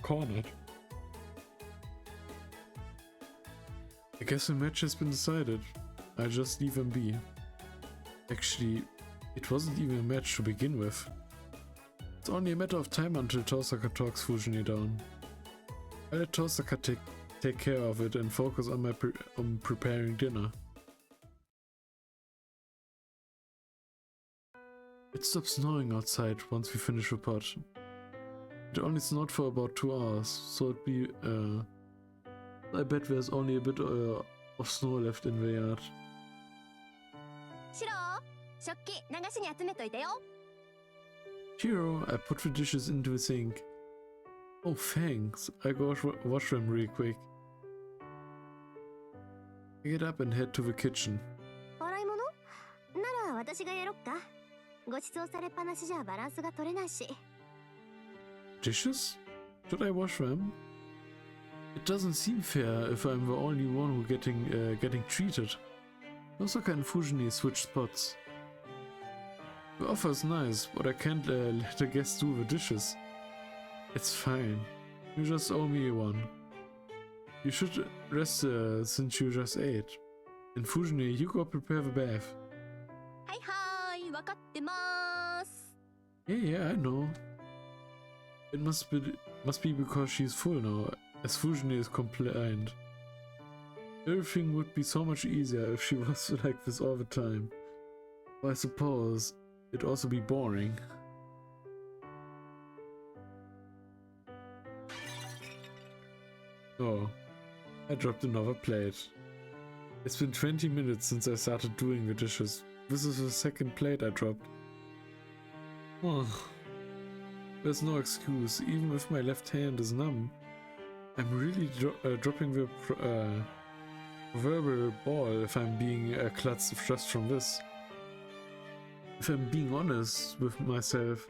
cornered. I guess the match has been decided. I'll just leave him be. Actually, it wasn't even a match to begin with. It's only a matter of time until Tosaka talks Fujine down. I'll let Tosaka take care of it and focus on on preparing dinner. It stops snowing outside once we finish the pot. It only snowed for about 2 hours, so it'd be I bet there's only a bit of snow left in the yard. シロ、食器流しに集めといてよ。 Hero, I put the dishes into the sink. Oh, thanks. I go wash them real quick. I get up and head to the kitchen. 洗い物？なら私がやろっか。ご馳走されっぱなしじゃバランスが取れないし。 Dishes? Should I wash them? It doesn't seem fair if I'm the only one who getting treated. Osaka and Fujine switch spots. The offer is nice, but I can't let a guest do the dishes. It's fine. You just owe me one. You should rest since you just ate. And Fujine, you go prepare the bath. はいはい、わかってます。 Yeah, I know. It must be because she's full now, as Fujine is compliant. Everything would be so much easier if she was like this all the time. But I suppose it'd also be boring. Oh, I dropped another plate. It's been 20 minutes since I started doing the dishes. This is the second plate I dropped. Oh, there's no excuse, even if my left hand is numb. I'm really dropping the proverbial ball if I'm being klutz just from this. If I'm being honest with myself,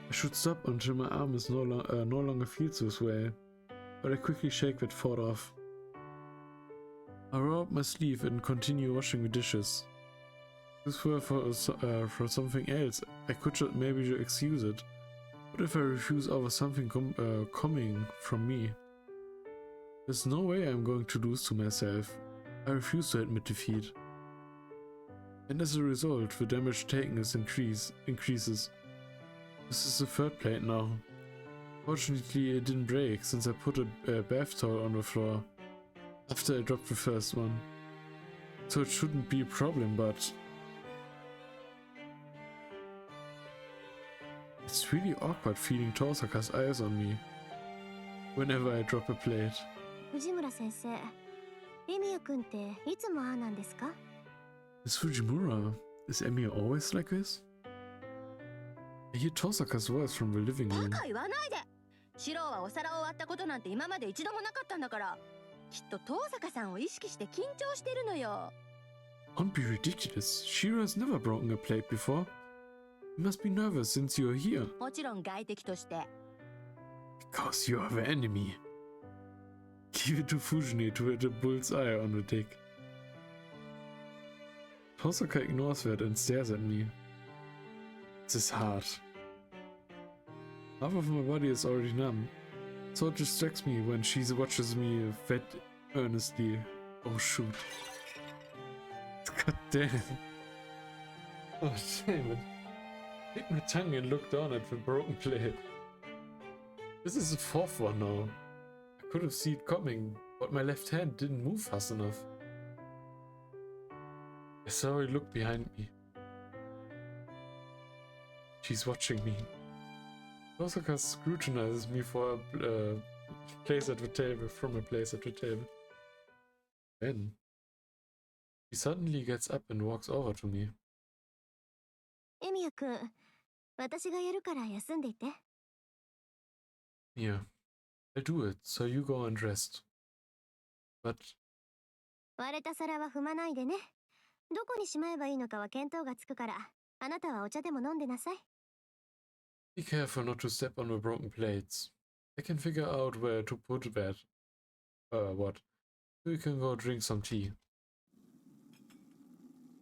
I should stop until my arm is no longer feels this way, but I quickly shake that thought off. I roll up my sleeve and continue washing the dishes. If this were for something else, I could just maybe excuse it. What if I refuse over something coming from me? There's no way I'm going to lose to myself. I refuse to admit defeat. And as a result, the damage taken increases. This is the third plate now. Fortunately, it didn't break since I put a bath towel on the floor after I dropped the first one. So it shouldn't be a problem, but it's really awkward feeling Tosaka's eyes on me whenever I drop a plate. 藤村先生、エミヤ君っていつもああなんですか? Miss Fujimura, is Emi always like this? I hear Tosaka's voice from the living room. バカ言わないで。シロはお皿を割ったことなんて今まで一度もなかったんだから。きっと登坂さんを意識して緊張してるのよ。Don't be ridiculous. Shira has never broken a plate before. You must be nervous since you're here. もちろん外敵として。Because you are the enemy. Give it to Fujine to hit a bullseye on the dick. Tosaka ignores that and stares at me. This is hard. Half of my body is already numb, so it distracts me when she watches me vet earnestly. Oh shoot. God damn. Oh damn it. I bit my tongue and looked down at the broken plate. This is the fourth one now. I could have seen it coming, but my left hand didn't move fast enough. I saw her look behind me. She's watching me. Tosaka scrutinizes me for a place at the table, from a place at the table. Then, she suddenly gets up and walks over to me. エミヤ君、私がやるから休んでいて。Yeah, I'll do it, so you go and rest. But 割れた皿は踏まないでね。どこにしまえばいいのかは見当がつくから、あなたはお茶でも飲んでなさい。be careful not to step on the broken plates. I can figure out where to put that. What? So you can go drink some tea.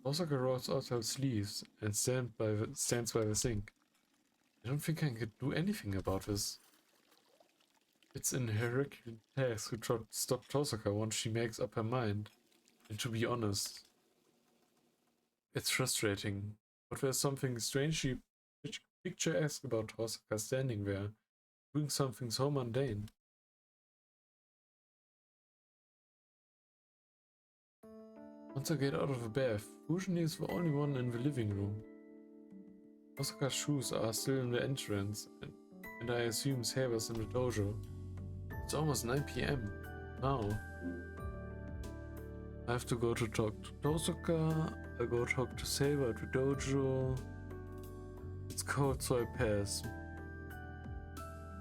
Osaka rolls out her sleeves and stands by the sink. I don't think I can do anything about this. It's an Herculean task to stop Tosaka once she makes up her mind. And to be honest, it's frustrating, but there's something strangely picturesque about Tosaka standing there, doing something so mundane. Once I get out of the bath, Fujini is the only one in the living room. Tosaka's shoes are still in the entrance, and I assume Saber's in the dojo. It's almost 9 PM. Now, I have to go to talk to Tosaka, I go talk to Saber at the dojo. It's cold, so I pass.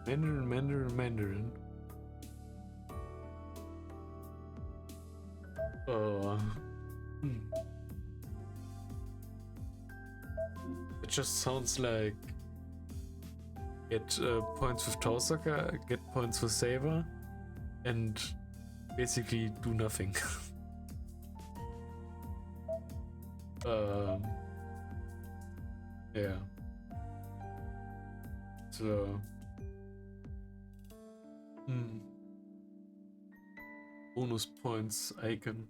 Mandarin. Oh. It just sounds like get points with Tosaka, get points with Saber, and basically do nothing. Yeah. So. Bonus points icon.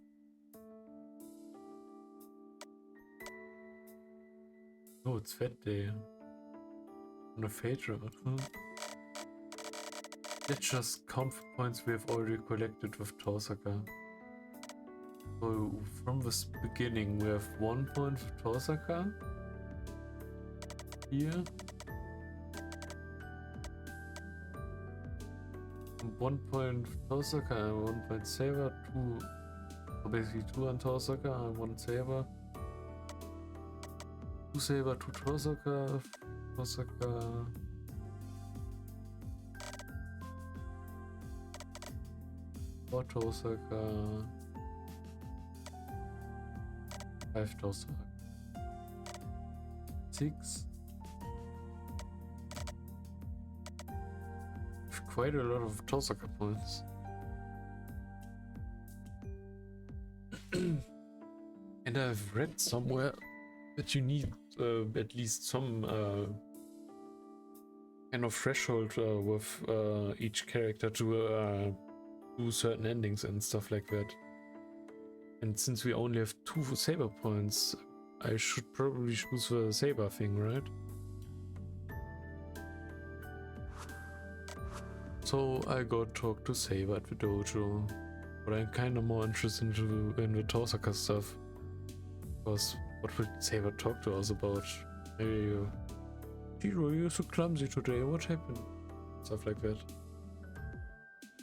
Oh, it's Fat Day. On a fate route, huh? Let's just count the points we have already collected with Tosaka. So, from the beginning, we have 1 point for Tosaka. Here. 1 point for Tosaka and 1 point Saber. 2. So basically 2 on Tosaka and 1 Saber. 2 Saber, 2 Tosaka. Tosaka. For Tosaka. 5 Tosaka. 6. quite a lot of Tosaka points. And I've read somewhere that you need at least some kind of threshold with each character to do certain endings and stuff like that. And since we only have 2 saber points, I should probably choose the saber thing, right? So I go talk to Saber at the dojo, but I'm kinda more interested in the Tosaka stuff. Because what would Saber talk to us about? Maybe, Shiro, you're so clumsy today, what happened? Stuff like that.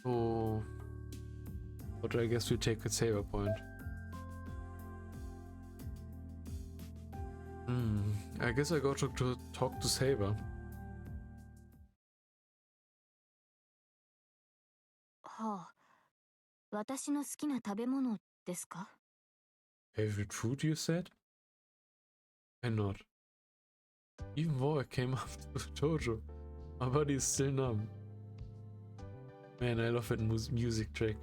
So, but I guess we take a Saber point. I guess I got to talk to Saber. はあ、私の好きな食べ物ですか？ Favorite food, you said? I'm not. Even though I came up to the dojo, my body is still numb. Man, I love that music track.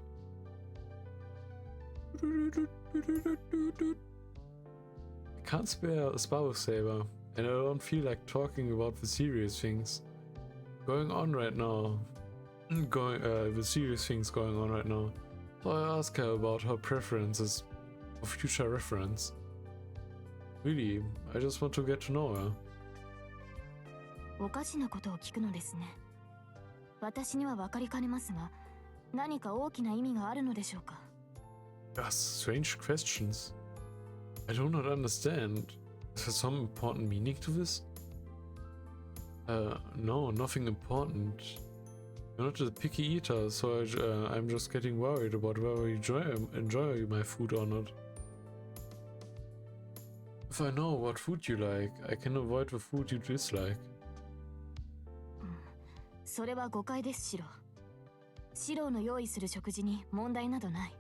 I can't spare a spar with Saber, and I don't feel like talking about the serious things going on right now. The serious things going on right now. So I ask her about her preferences for future reference. Really, I just want to get to know her. おかしなことを聞くのですね。私には分かりかねますが、何か大きな意味があるのでしょうか？ Yes, strange questions. I do not understand. Is there some important meaning to this? No, nothing important. You're not a picky eater, so I'm just getting worried about whether you enjoy my food or not. If I know what food you like, I can avoid the food you dislike. それは誤解です、シロ。シロの用意する食事に問題などない。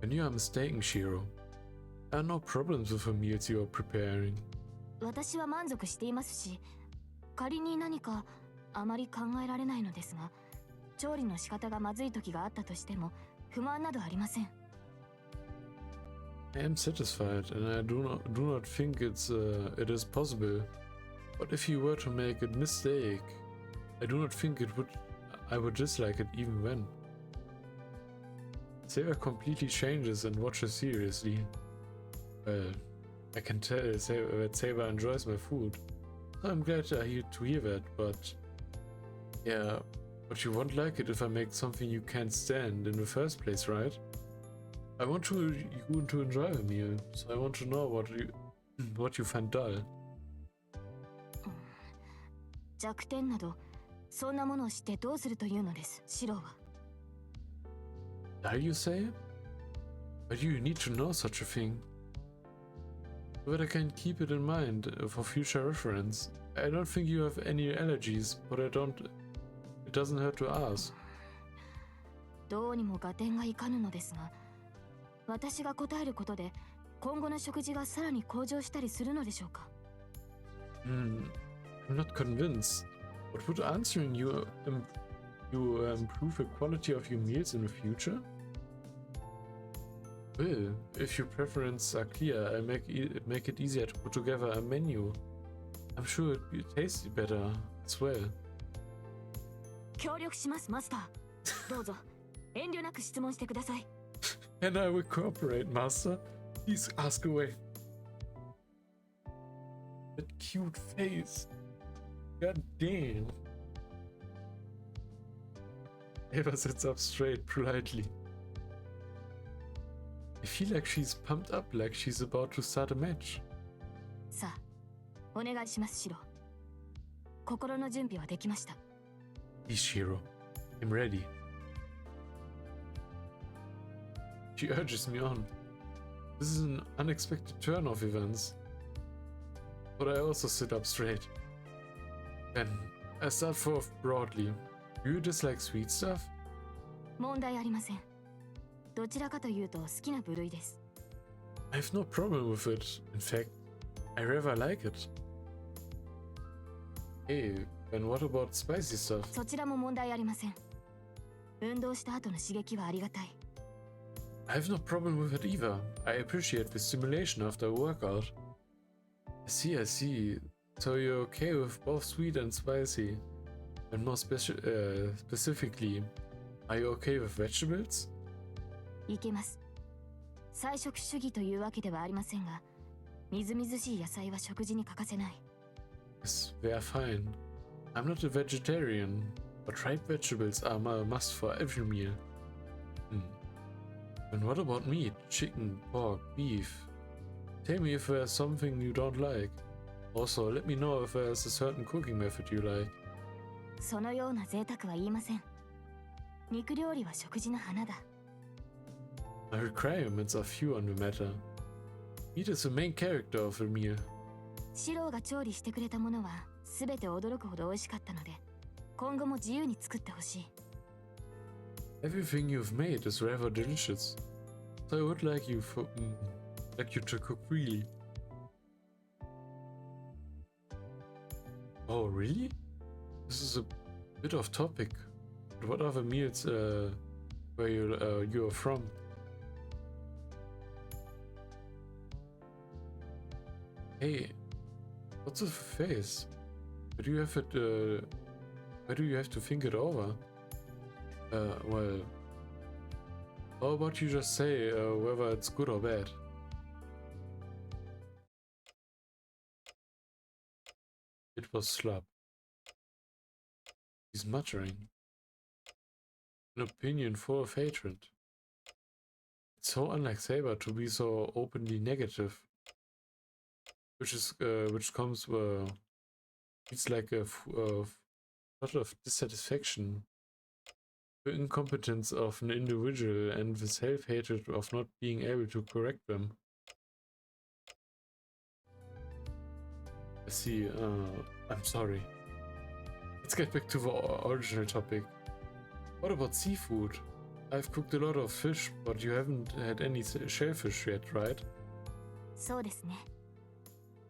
And you are mistaken, Shiro. There are no problems with the meals you are preparing. 私は満足していますし、仮に何かあまり考えられないのですが、調理の仕方がまずい時があったとしても不満などありません。I am satisfied, and I do not think it is possible. But if you were to make a mistake, I do not think I would dislike it even then. Saber completely changes and watches seriously. Well, I can tell that Saber enjoys my food. I'm glad to hear that, but yeah, but you won't like it if I make something you can't stand in the first place, right? I want you to enjoy a meal, so I want to know what you find dull. 弱点などそんなものを知ってどうするというのです、シロは。Dull, you say? But you need to know such a thing. So that I can keep it in mind for future reference. I don't think you have any allergies, but it doesn't hurt to ask. どうにも合点がいかぬのですが、私が答えることで今後の食事がさらに向上したりするのでしょうか？ I'm not convinced. But would answering you improve the quality of your meals in the future? Well, if your preferences are clear, I'll make it easier to put together a menu. I'm sure it'd be tasty better as well. 協力します、マスター。どうぞ遠慮なく質問してください。And I will cooperate, Master. Please ask away. That cute face. God damn. Eva sits up straight, politely. I feel like she's pumped up, like she's about to start a match. さあ、お願いします、シロ。心の準備はできました。Ishiro, I'm ready. She urges me on. This is an unexpected turn of events. But I also sit up straight. Then, I start forth broadly. Do you dislike sweet stuff? 問題ありません。どちらかというと好きな部類です。I have no problem with it. In fact, I rather like it. Hey, and what about spicy stuff? そちらも問題ありません。運動した後の刺激はありがたい。I have no problem with it either. I appreciate the stimulation after a workout. I see, I see. So you're okay with both sweet and spicy? And more specifically, are you okay with vegetables? いけます。菜食主義というわけではありませんが、みずみずしい野菜は食事に欠かせない。Yes, they are fine. I'm not a vegetarian, but ripe vegetables are a must for every meal. And what about meat? Chicken, pork, beef? Tell me if there's something you don't like. Also, let me know if there's a certain cooking method you like. そのような贅沢は言いません。肉料理は食事の花だ。My requirements are few on the matter. Meat is the main character of the meal. シローが調理してくれたものは全て驚くほど美味しかったので、今後も自由に作ってほしい。Everything you've made is rather delicious, so I would like you to cook freely. Oh, really? This is a bit off topic. But what are the meals where you are from? Hey, what's with the face? Why do you have it? Why do you have to think it over? Well, how about you just say whether it's good or bad? It was slop. He's muttering. An opinion full of hatred. It's so unlike Saber to be so openly negative. Which comes it's like a lot of dissatisfaction. The incompetence of an individual and the self-hatred of not being able to correct them. I see, I'm sorry. Let's get back to the original topic. What about seafood? I've cooked a lot of fish, but you haven't had any shellfish yet, right? そうですね。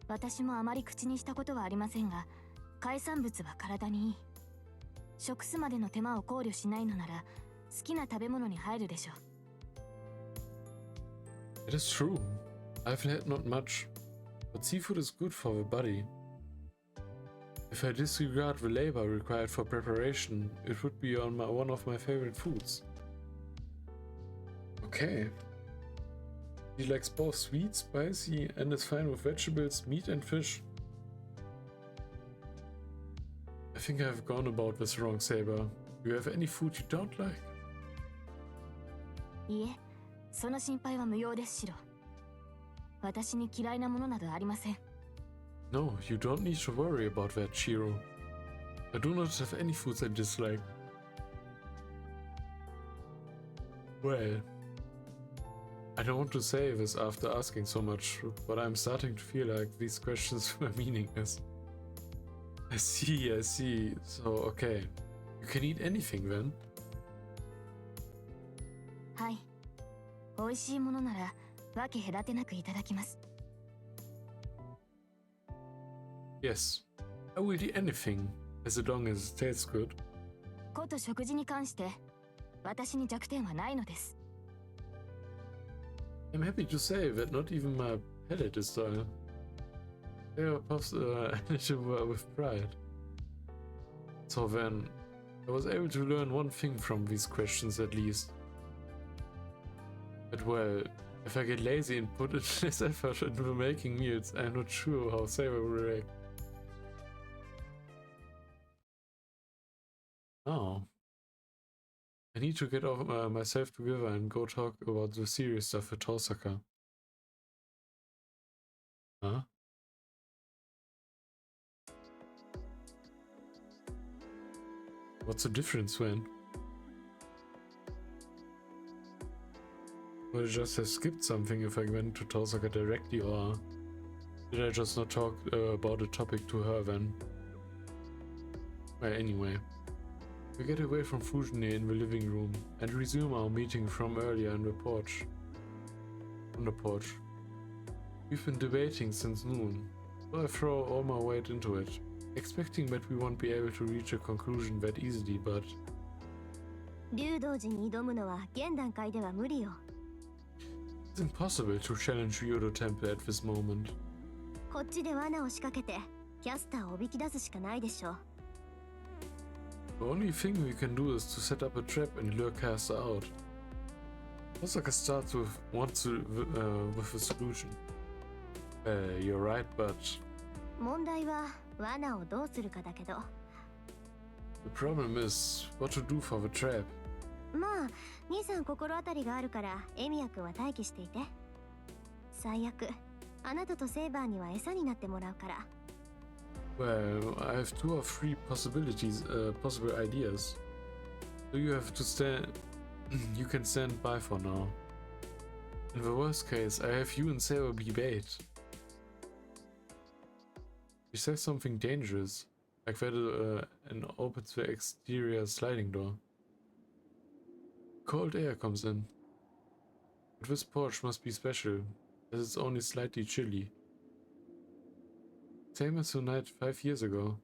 私もあまり口にしたことはありませんが、海産物は体にいい。食すまでの手間を考慮しないのなら、好きな食べ物に入るでしょう。It is true. I've had not much, but seafood is good for the body. If I disregard the labor required for preparation, it would be one of my favorite foods. Okay. He likes both sweet, spicy, and is fine with vegetables, meat and fish. I think I've gone about this wrong, Saber. Do you have any food you don't like? いえ、その心配は無用です、シロ。私に嫌いなものなどありません。No, you don't need to worry about that, Shiro. I do not have any foods I dislike. Well, I don't want to say this after asking so much, but I'm starting to feel like these questions were meaningless. I see. So, okay. You can eat anything then? はい。美味しいものなら分け隔てなくいただきます。Yes. I will eat anything, as long as it tastes good. こと食事に関して私に弱点はないのです。I'm happy to say that not even my palate is dull. Sarah puffs a little with pride. So then, I was able to learn one thing from these questions at least. But well, if I get lazy and put less effort into making meals, I'm not sure how Sarah will react. Oh. I need to get myself together and go talk about the serious stuff with Tosaka. Huh? What's the difference then? Would I just have skipped something if I went to Tosaka directly, or did I just not talk about the topic to her then? Well, anyway. We get away from Fujine in the living room and resume our meeting from earlier on the porch. We've been debating since noon, so I throw all my weight into it. expecting that we won't be able to reach a conclusion that easily, but 竜道寺に挑むのは現段階では無理よ。 it's impossible to challenge Ryodo Temple at this moment. こっちで罠を仕掛けてキャスターをおびき出すしかないでしょ。 The only thing we can do is to set up a trap and lure Caster out. Osaka starts with with a solution. You're right, but 問題は罠をどうするかだけど。 the problem is what to do for the trap. まあ兄さん心当たりがあるからエミヤ君は待機していて。最悪あなたとセイバーには餌になってもらうから。 Well, I have 2 or 3 possible ideas. So you have to stand. You can stand by for now. In the worst case, I have you and Saber be bait. You say something dangerous, like that and opens the exterior sliding door. Cold air comes in. But this porch must be special, as it's only slightly chilly. Same as the night 5 years ago.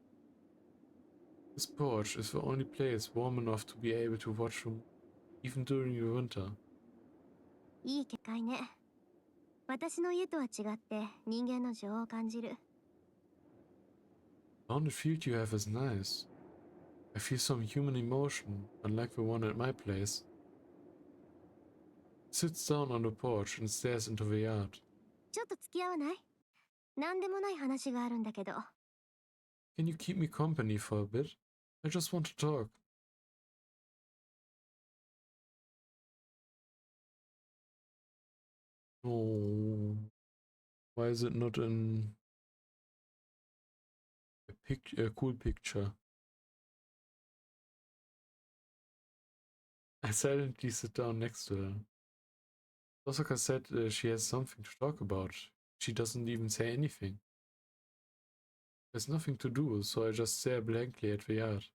This porch is the only place warm enough to be able to watch from, even during the winter. いい結界ね。私の家とは違って人間の情を感じる。 The haunted field you have is nice. I feel some human emotion, unlike the one at my place. He sits down on the porch and stares into the yard. ちょっと付き合わない？なんでもない話があるんだけど。 Can you keep me company for a bit? I just want to talk. Oh, why is it not in a cool picture? I silently sit down next to her. Osaka said she has something to talk about. She doesn't even say anything. There's nothing to do, so I just stare blankly at the yard.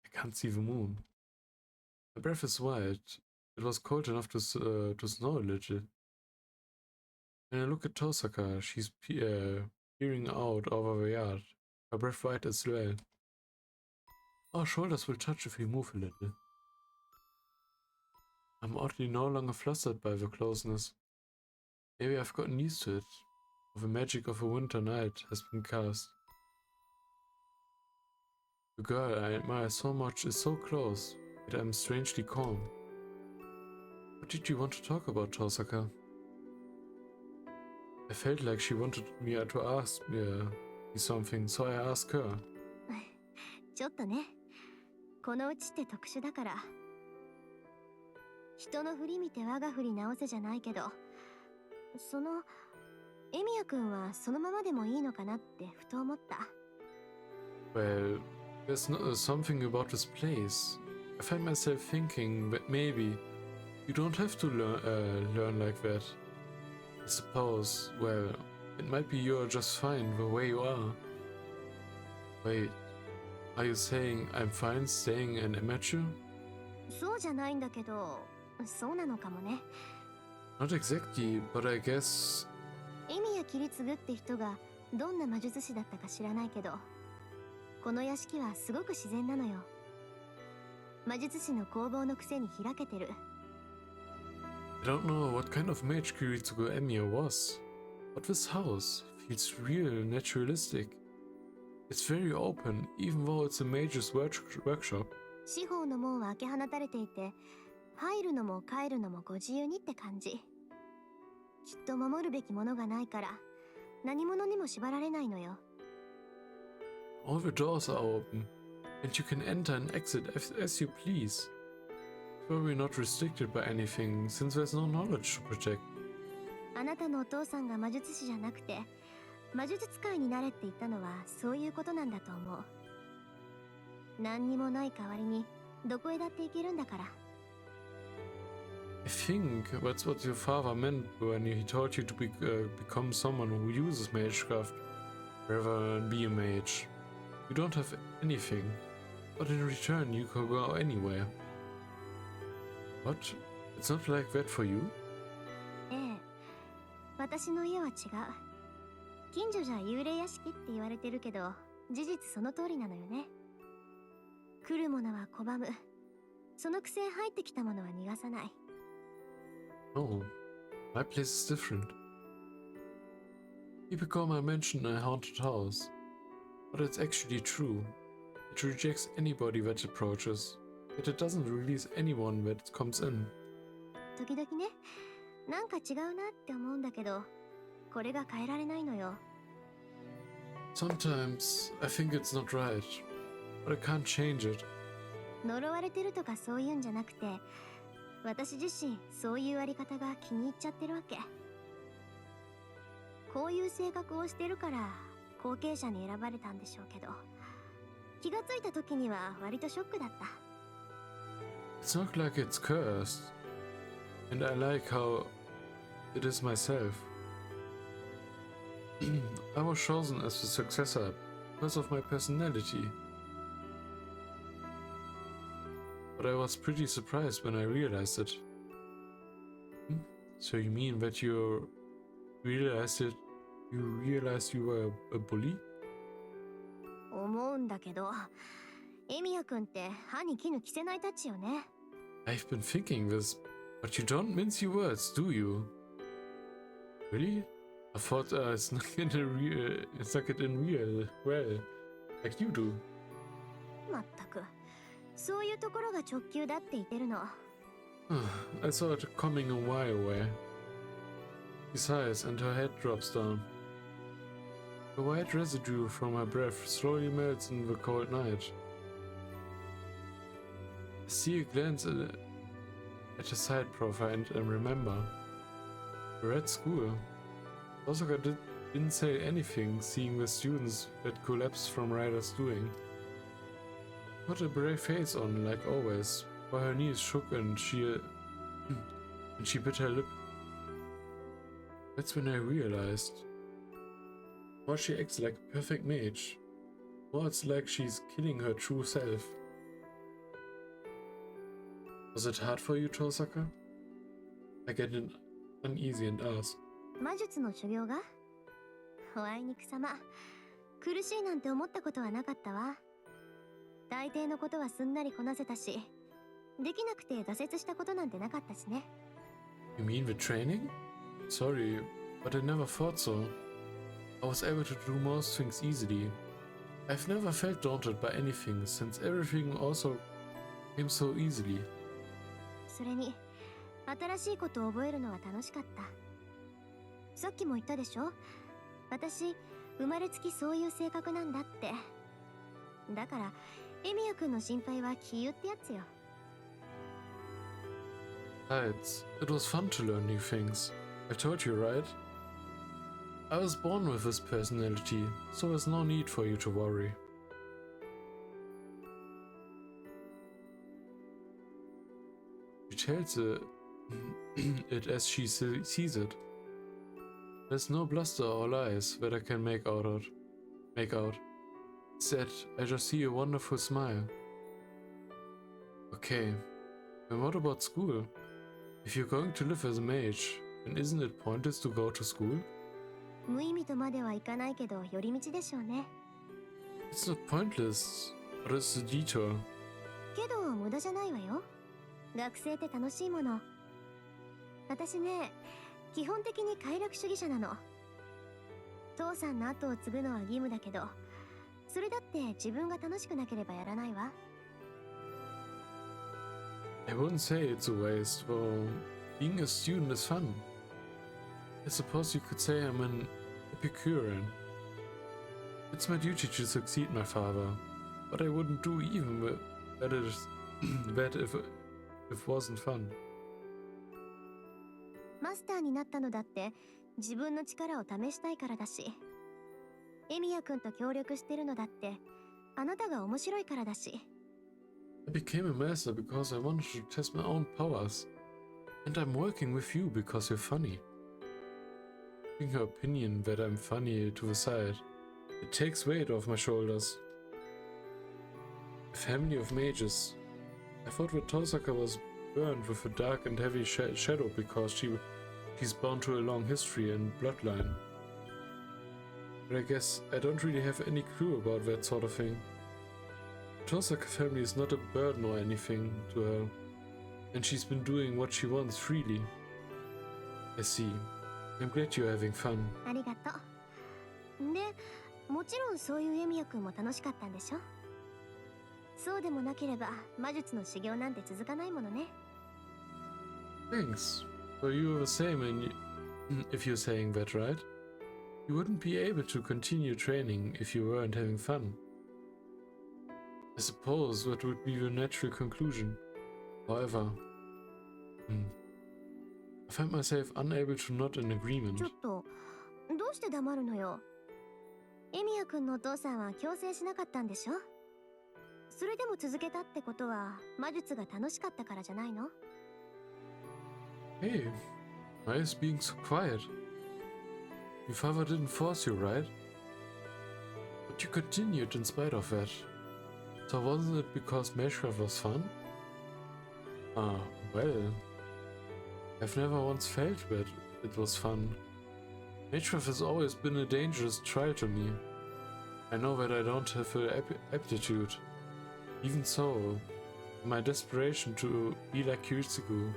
I can't see the moon. My breath is wild. It was cold enough to snow a little. When I look at Tosaka, she's peering out over the yard, her breath white as well. Our shoulders will touch if we move a little. I'm oddly no longer flustered by the closeness. Maybe I've gotten used to it, or the magic of a winter night has been cast. The girl I admire so much is so close, yet I'm strangely calm. What did you want to talk about, Tosaka? I felt like she wanted me to ask me something, so I asked her. ちょっとね。このうちって特殊だから。人の振り見て我が振り直せじゃないけど、エミヤ君はそのままでもいいのかなってふと思った。 Well, there's something about this place. I find myself thinking that maybe you don't have to learn like that. I suppose, well, it might be you're just fine the way you are. Wait, are you saying I'm fine staying an amateur? そうじゃないんだけど、そうなのかもね。 Not exactly, but I guess... エミヤ切り継ぐって人がどんな魔術師だったか知らないけど、この屋敷はすごく自然なのよ。魔術師の工房のくせに開けてる。 I don't know what kind of mage Kiritsugu Emiya was, but this house feels real naturalistic. It's very open, even though it's a mage's workshop. 四方の門は開け放たれていて、入るのも帰るのもご自由にって感じ。きっと守るべきものがないから、何者にも縛られないのよ。 All the doors are open, and you can enter and exit as you please. We're not restricted by anything, since there's no knowledge to protect. あなたのお父さんが魔術師じゃなくて、魔術使いになれって言ったのはそういうことなんだと思う。何にもない代わりにどこへだって行けるんだから。 I think that's what your father meant when he told you to become someone who uses magecraft rather than be a mage. You don't have anything, but in return you can go anywhere. What? It's not like that for you? ええ、私の家は違う。近所じゃ幽霊屋敷って言われてるけど、事実その通りなのよね。来る者は拒む。そのくせ入ってきた者は逃がさない。No, my place is different. People call my mansion a haunted house, but it's actually true. It rejects anybody that approaches, yet it doesn't release anyone that comes in. 時々ね、なんか違うなって思うんだけど、これが変えられないのよ。Sometimes I think it's not right, but I can't change it. 呪われてるとかそういうんじゃなくて、私自身そういうあり方が気に入っちゃってるわけ。こういう性格をしてるから後継者に選ばれたんでしょうけど、気がついた時には割とショックだった。It's not like it's cursed, and I like how it is myself. I was chosen as the successor because of my personality. But I was pretty surprised when I realized it. So you mean that you realized you were a bully? 思うんだけど、エミヤ君って歯に衣着せないたちよね。I've been thinking this, but you don't mince your words, do you? Really? I thought I snuck it in real well, like you do. まったく、そういうところが直球だって言ってるの。I saw it coming a while away. She sighs and her head drops down. The white residue from her breath slowly melts in the cold night. I see a glance at her side profile and remember. We're at school. Osaka didn't say anything, seeing the students that collapsed from Ryder's doing. Put a brave face on, like always, while her knees shook and she bit her lip. That's when I realized. More she acts like a perfect mage. More it's like she's killing her true self. Was it hard for you, Tosaka? I get uneasy and ask. 魔術の修行が？おあいにくさま。苦しいなんて思ったことはなかったわ。大抵のことはすんなりこなせたし、できなくて挫折したことなんてなかったしね。You mean the training? Sorry, but I never thought so. I was able to do most things easily. I've never felt daunted by anything since everything also came so easily. それに、新しいことを覚えるのは楽しかった。さっきも言ったでしょ？私、生まれつきそういう性格なんだって。だから、エミヤ君の心配は杞憂ってやつよ。Besides, it was fun to learn new things. I told you, right? I was born with this personality, so there's no need for you to worry. She tells it as she sees it. There's no bluster or lies that I can make out. Instead, I just see a wonderful smile. Okay, then what about school? If you're going to live as a mage, then isn't it pointless to go to school? 無意味とまではいかないけど、寄り道でしょうね。It's not pointless, but it's a detour. けど、無駄じゃないわよ。学生って楽しいもの。私ね、基本的に快楽主義者なの。父さんの後を継ぐのは義務だけど、それだって自分が楽しくなければやらないわ。I wouldn't say it's a waste, though being a student is fun. I suppose you could say I'm an Epicurean. It's my duty to succeed my father, but I wouldn't do even that if it wasn't fun. マスターになったのだって自分の力を試したいからだし、エミヤ君と協力してるのだってあなたが面白いからだし。I became a master because I wanted to test my own powers, and I'm working with you because you're funny. Putting her opinion that I'm funny to the side, it takes weight off my shoulders. A family of mages. I thought that Tosaka was burned with a dark and heavy shadow because she's bound to a long history and bloodline. But I guess I don't really have any clue about that sort of thing. The Tosaka family is not a burden or anything to her, and she's been doing what she wants freely. I see. I'm glad you're having fun. ありがとう。で、もちろんそういうエミヤ君も楽しかったんでしょ？そうでもなければ魔術の修行なんて続かないものね。Thanks. So you were the same if you're saying that, right? You wouldn't be able to continue training if you weren't having fun. I suppose that would be the natural conclusion. However, I find myself unable to nod in agreement. ちょっと、どうして黙るのよ。エミヤ君のお父さんは強制しなかったんでしょ？それでも続けたってことは魔術が楽しかったからじゃないの？ Hey, why is being so quiet? Your father didn't force you, right? But you continued in spite of that. So wasn't it because Minecraft was fun? Ah, well. I've never once felt that it was fun. Minecraft has always been a dangerous trial to me. I know that I don't have the aptitude. Even so, in my desperation to be like Yuritsugu,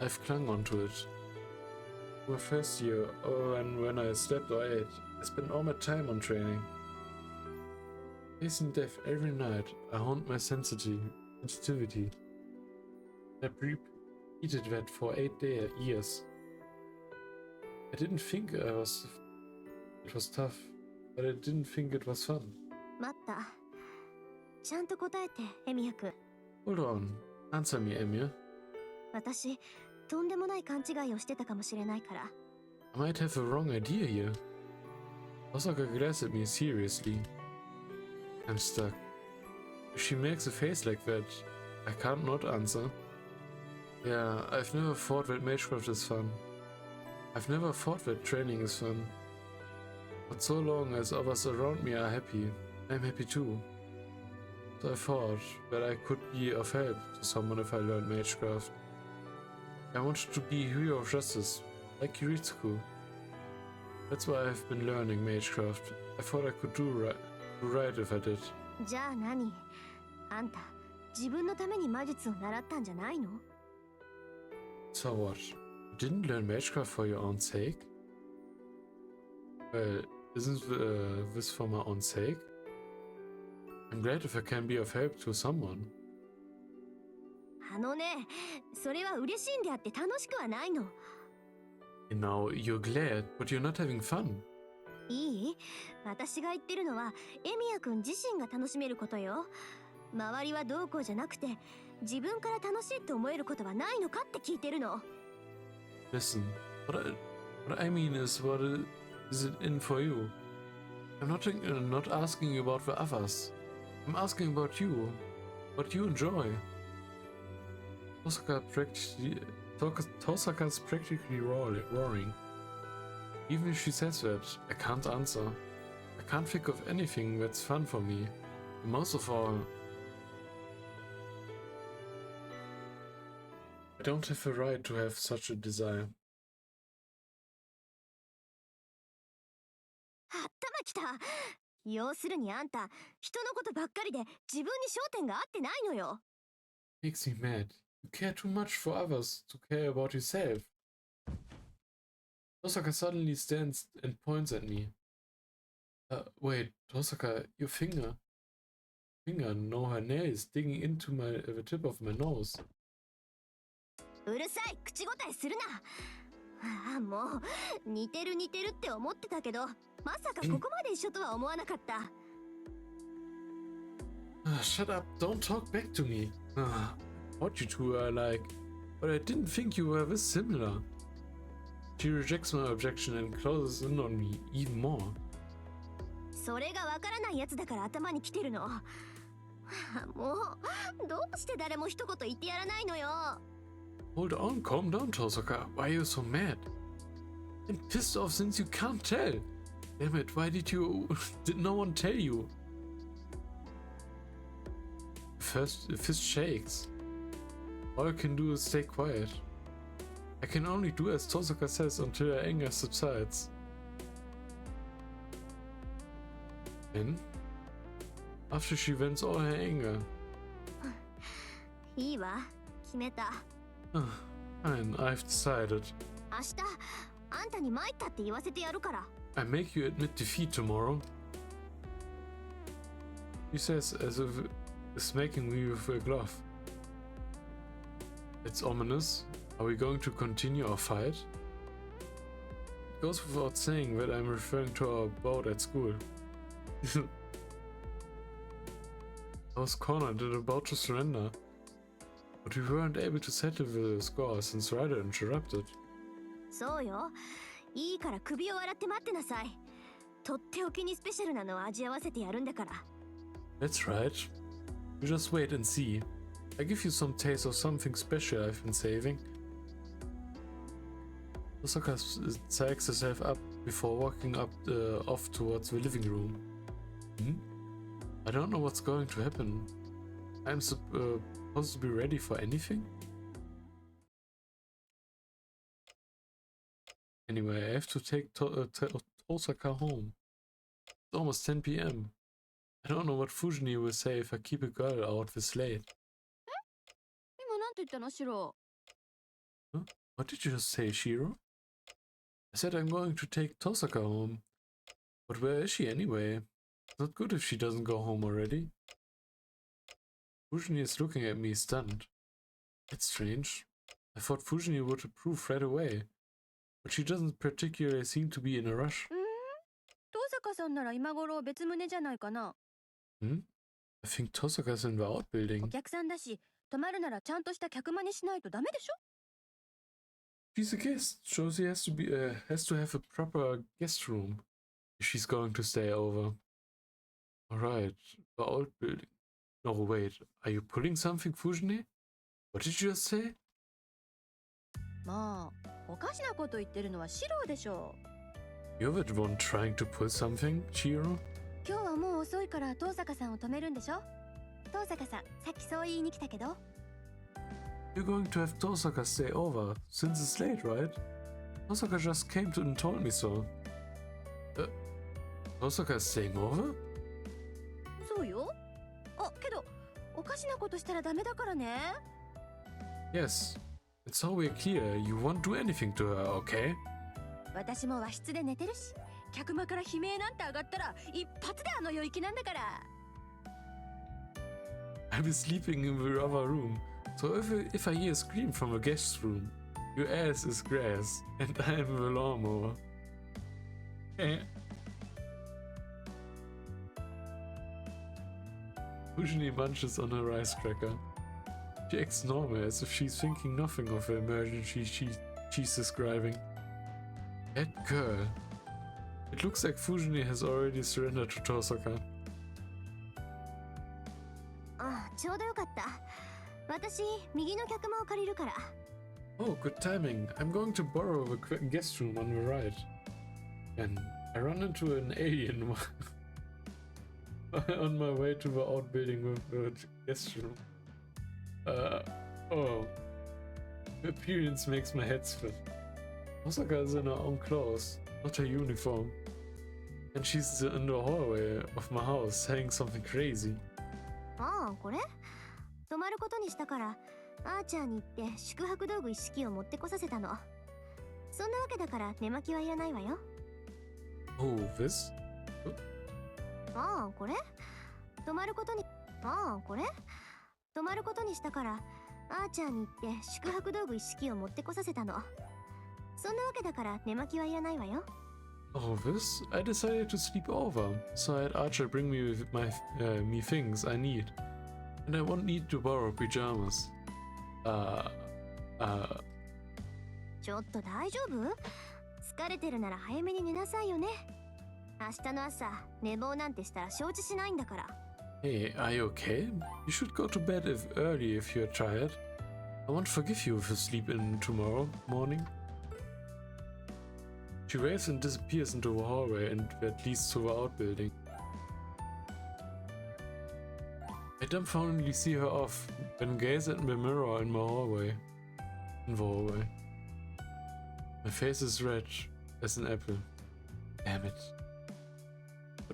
I've clung onto it. For the first year, or when I slept or ate, I spent all my time on training. Facing death every night, I honed my sensitivity. I repeated that for 8 years. I didn't think it was tough, but I didn't think it was fun. 待った。ちゃんと答えて、エミヤ君。Hold on. Answer me, Emir. 私、とんでもない勘違いをしてたかもしれないから。I might have a wrong idea here. Osaka glares at me seriously. I'm stuck. If she makes a face like that, I can't not answer. Yeah, I've never thought that Magecraft is fun. I've never thought that training is fun. But so long as others around me are happy, I'm happy too. So I thought that I could be of help to someone if I learned Magecraft. I wanted to be a hero of justice, like Yuritsugu. That's why I've been learning Magecraft. I thought I could do right if I did. じゃあ何？あんた、自分のために魔術を習ったんじゃないの？ So what? You didn't learn Magecraft for your own sake? Well, isn't this for my own sake? I'm glad if I can be of help to someone. あのね、それは嬉しいんであって楽しくはないの。And now you're glad, but you're not having fun. いい？私が言ってるのは、エミヤ君自身が楽しめることよ。周りはどうこうじゃなくて、自分から楽しいと思えることはないのかって聞いてるの。Listen, what I mean is, what is it in for you? I'm not asking you about the others. I'm asking about you. What you enjoy. Tosaka's practically roaring. Even if she says that, I can't answer. I can't think of anything that's fun for me. And most of all, I don't have a right to have such a desire. 頭きた。要するにあんた、人のことばっかりで自分に焦点が合ってないのよ。Makes me mad. You care too much for others to care about yourself. Tosaka suddenly stands and points at me. Wait, Tosaka, your finger. No, her nail is digging into the tip of my nose. うるさい、口答えするな。ああ、もう、似てるって思ってたけど、まさかここまで一緒とは思わなかった。Shut up, don't talk back to me. What you two are like, but I didn't think you were this similar. She rejects my objection and closes in on me even more. それがわからないやつだから頭に来てるの。もう、どうして誰も一言言ってやらないのよ。Hold on, calm down, Tosaka. Why are you so mad? I'm pissed off since you can't tell. Damn it, why did no one tell you? The fist shakes. All I can do is stay quiet. I can only do as Tosaka says until her anger subsides. And after she vents all her anger. いいわ、決めた。 Fine, I've decided. 明日あんたに参ったって言わせてやるから。 I make you admit defeat tomorrow. She says as if smacking me with a glove. It's ominous. Are we going to continue our fight? It goes without saying that I'm referring to our bout at school. I was cornered and about to surrender, but we weren't able to settle the score since Ryder interrupted. そうよ。いいから首を洗って待ってなさい。とっておきにスペシャルなのを味合わせてやるんだから。 That's right. You just wait and see. I give you some taste of something special I've been saving. Osaka psychs herself up before walking off towards the living room. I don't know what's going to happen. I'm supposed to be ready for anything? Anyway, I have to take Osaka home. It's almost 10 p.m. I don't know what Fujini will say if I keep a girl out this late. 今なんて言ったの、シロ？ What did you just say, Shiro? I said I'm going to take Tosaka home. But where is she anyway? It's not good if she doesn't go home already. Fujini is looking at me stunned. That's strange. I thought Fujini would approve right away. But she doesn't particularly seem to be in a rush. 登坂さんなら今頃別棟じゃないかな。I think Tosaka's in the お outbuilding. 客さんだし、泊まるならちゃんとした客間にしないとダメでしょ？ She's a guest, so she has to have a proper guest room if she's going to stay over. Alright, the outbuilding. No, wait, are you pulling something, Fujini? What did you just say? まあ、おかしなこと言ってるのはシロでしょ。 You're the one trying to pull something, Chiro? 今日はもう遅いから登坂さんを止めるんでしょ？登坂さん、さっきそう言いに来たけど。 You're going to have Tosaka stay over, since it's late, right? Tosaka just came to and told me so. Tosaka is staying over? そうよ。あ、けど、おかしなことしたらダメだからね。 Yes. It's so we're clear, you won't do anything to her, okay? 私も和室で寝てるし、客間から悲鳴なんて上がったら一発であの世行きなんだから。 I'm sleeping in the other room, so if I hear a scream from a guest room, your ass is grass, and I'm the lawnmower. Fujini munches on her rice cracker. She acts normal, as if she's thinking nothing of the emergency she's describing. That girl. It looks like Fujini has already surrendered to Tosaka. あ、ちょうどよかった。私、右の客間を借りるから。 Oh, good timing. I'm going to borrow the guest room on the right. And I run into an alien on my way to the outbuilding with the guest room. Oh. The appearance makes my head spin. Osaka is in her own clothes, not her uniform. And she's in the hallway of my house saying something crazy. ああ、これ泊まることにしたから、アーチャーに行って宿泊道具一式を持ってこさせたの。そんなわけだから寝巻きはいらないわよ。 Oh, this? ああ、これ泊まることにしたから、アーチャーに行って宿泊道具一式を持ってこさせたの。そんなわけだから寝巻きはいらないわよ。 Oh, this? I decided to sleep over, so I had Archer bring me with me things I need. And I won't need to borrow pajamas. ちょっと大丈夫？疲れてるなら早めに寝なさいよね。明日の朝、寝坊なんてしたら承知しないんだから。 Hey, are you okay? You should go to bed early if you're tired. I won't forgive you if you sleep in tomorrow morning. She waves and disappears into the hallway and that leads to the outbuilding. I dumbfoundedly see her off, then gaze at the mirror in the hallway. My face is red as an apple. Damn it.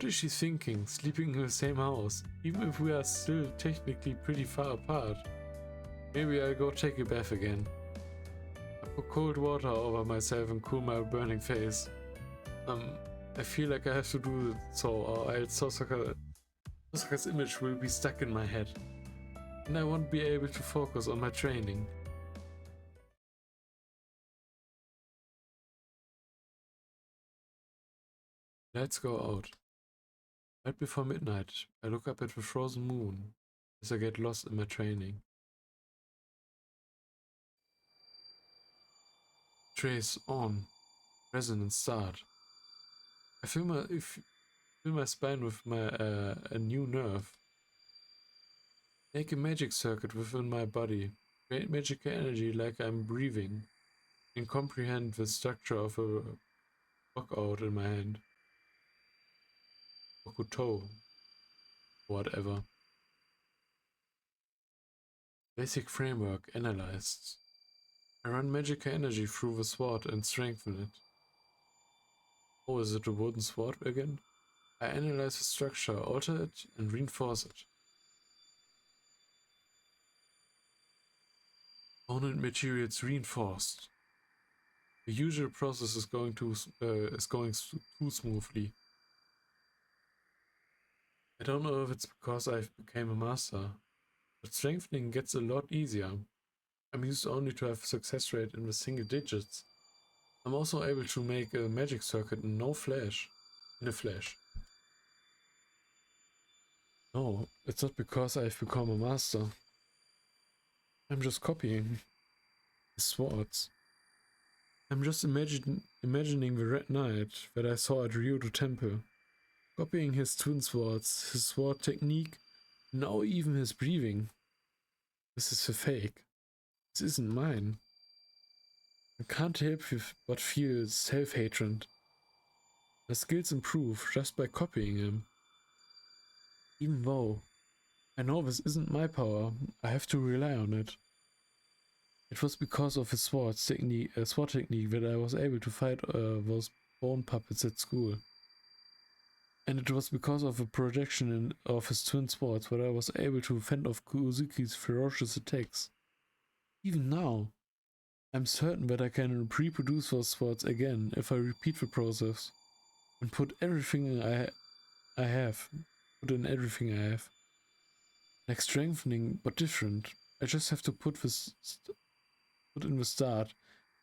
What is she thinking, sleeping in the same house, even if we are still technically pretty far apart? Maybe I'll go take a bath again. I pour cold water over myself and cool my burning face. I feel like I have to do it so, or else Sosaka's image will be stuck in my head, and I won't be able to focus on my training. Lights go out. Right before midnight, I look up at the frozen moon as I get lost in my training. Trace on. Resonance start. I feel my spine with a new nerve. Make a magic circuit within my body. Create magical energy like I'm breathing. And comprehend the structure of a knockout in my hand. Okuto. Whatever. Basic framework analyzed. I run magical energy through the sword and strengthen it. Oh, is it a wooden sword again? I analyze the structure, alter it, and reinforce it. Component materials reinforced. The usual process is going too smoothly. I don't know if it's because I've become a master, but strengthening gets a lot easier. I'm used only to have a success rate in the single digits. I'm also able to make a magic circuit in a flash. No, it's not because I've become a master. I'm just copying his swords. I'm just imagining the Red Knight that I saw at Ryoto Temple. Copying his twin swords, his sword technique, now even his breathing. This is a fake. This isn't mine. I can't help but feel self-hatred. My skills improve just by copying him. Even though I know this isn't my power, I have to rely on it. It was because of his sword technique that I was able to fight those bone puppets at school. And it was because of a projection of his twin swords that I was able to fend off Kuzuki's ferocious attacks. Even now, I'm certain that I can reproduce those swords again if I repeat the process and put in everything I have. Like strengthening, but different. I just have to put in the start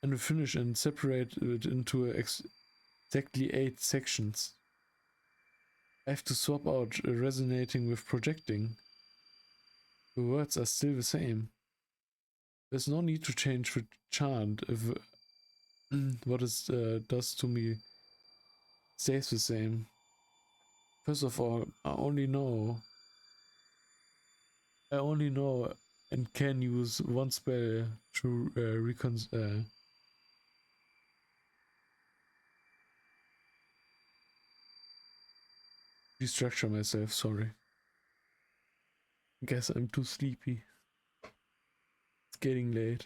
and the finish and separate it into exactly 8 sections. I have to swap out resonating with projecting. The words are still the same. There's no need to change the chant if what it does to me stays the same. First of all, I only know and can use one spell to restructure myself, sorry. Guess I'm too sleepy. It's getting late.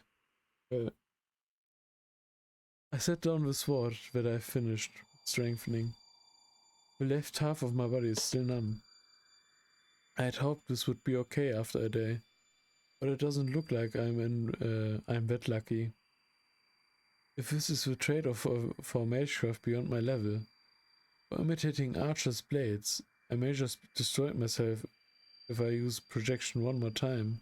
I set down the sword that I finished strengthening. The left half of my body is still numb. I had hoped this would be okay after a day, but it doesn't look like I'm that lucky. If this is the trade-off for magecraft beyond my level, for imitating archer's blades, I may just destroy myself if I use projection one more time.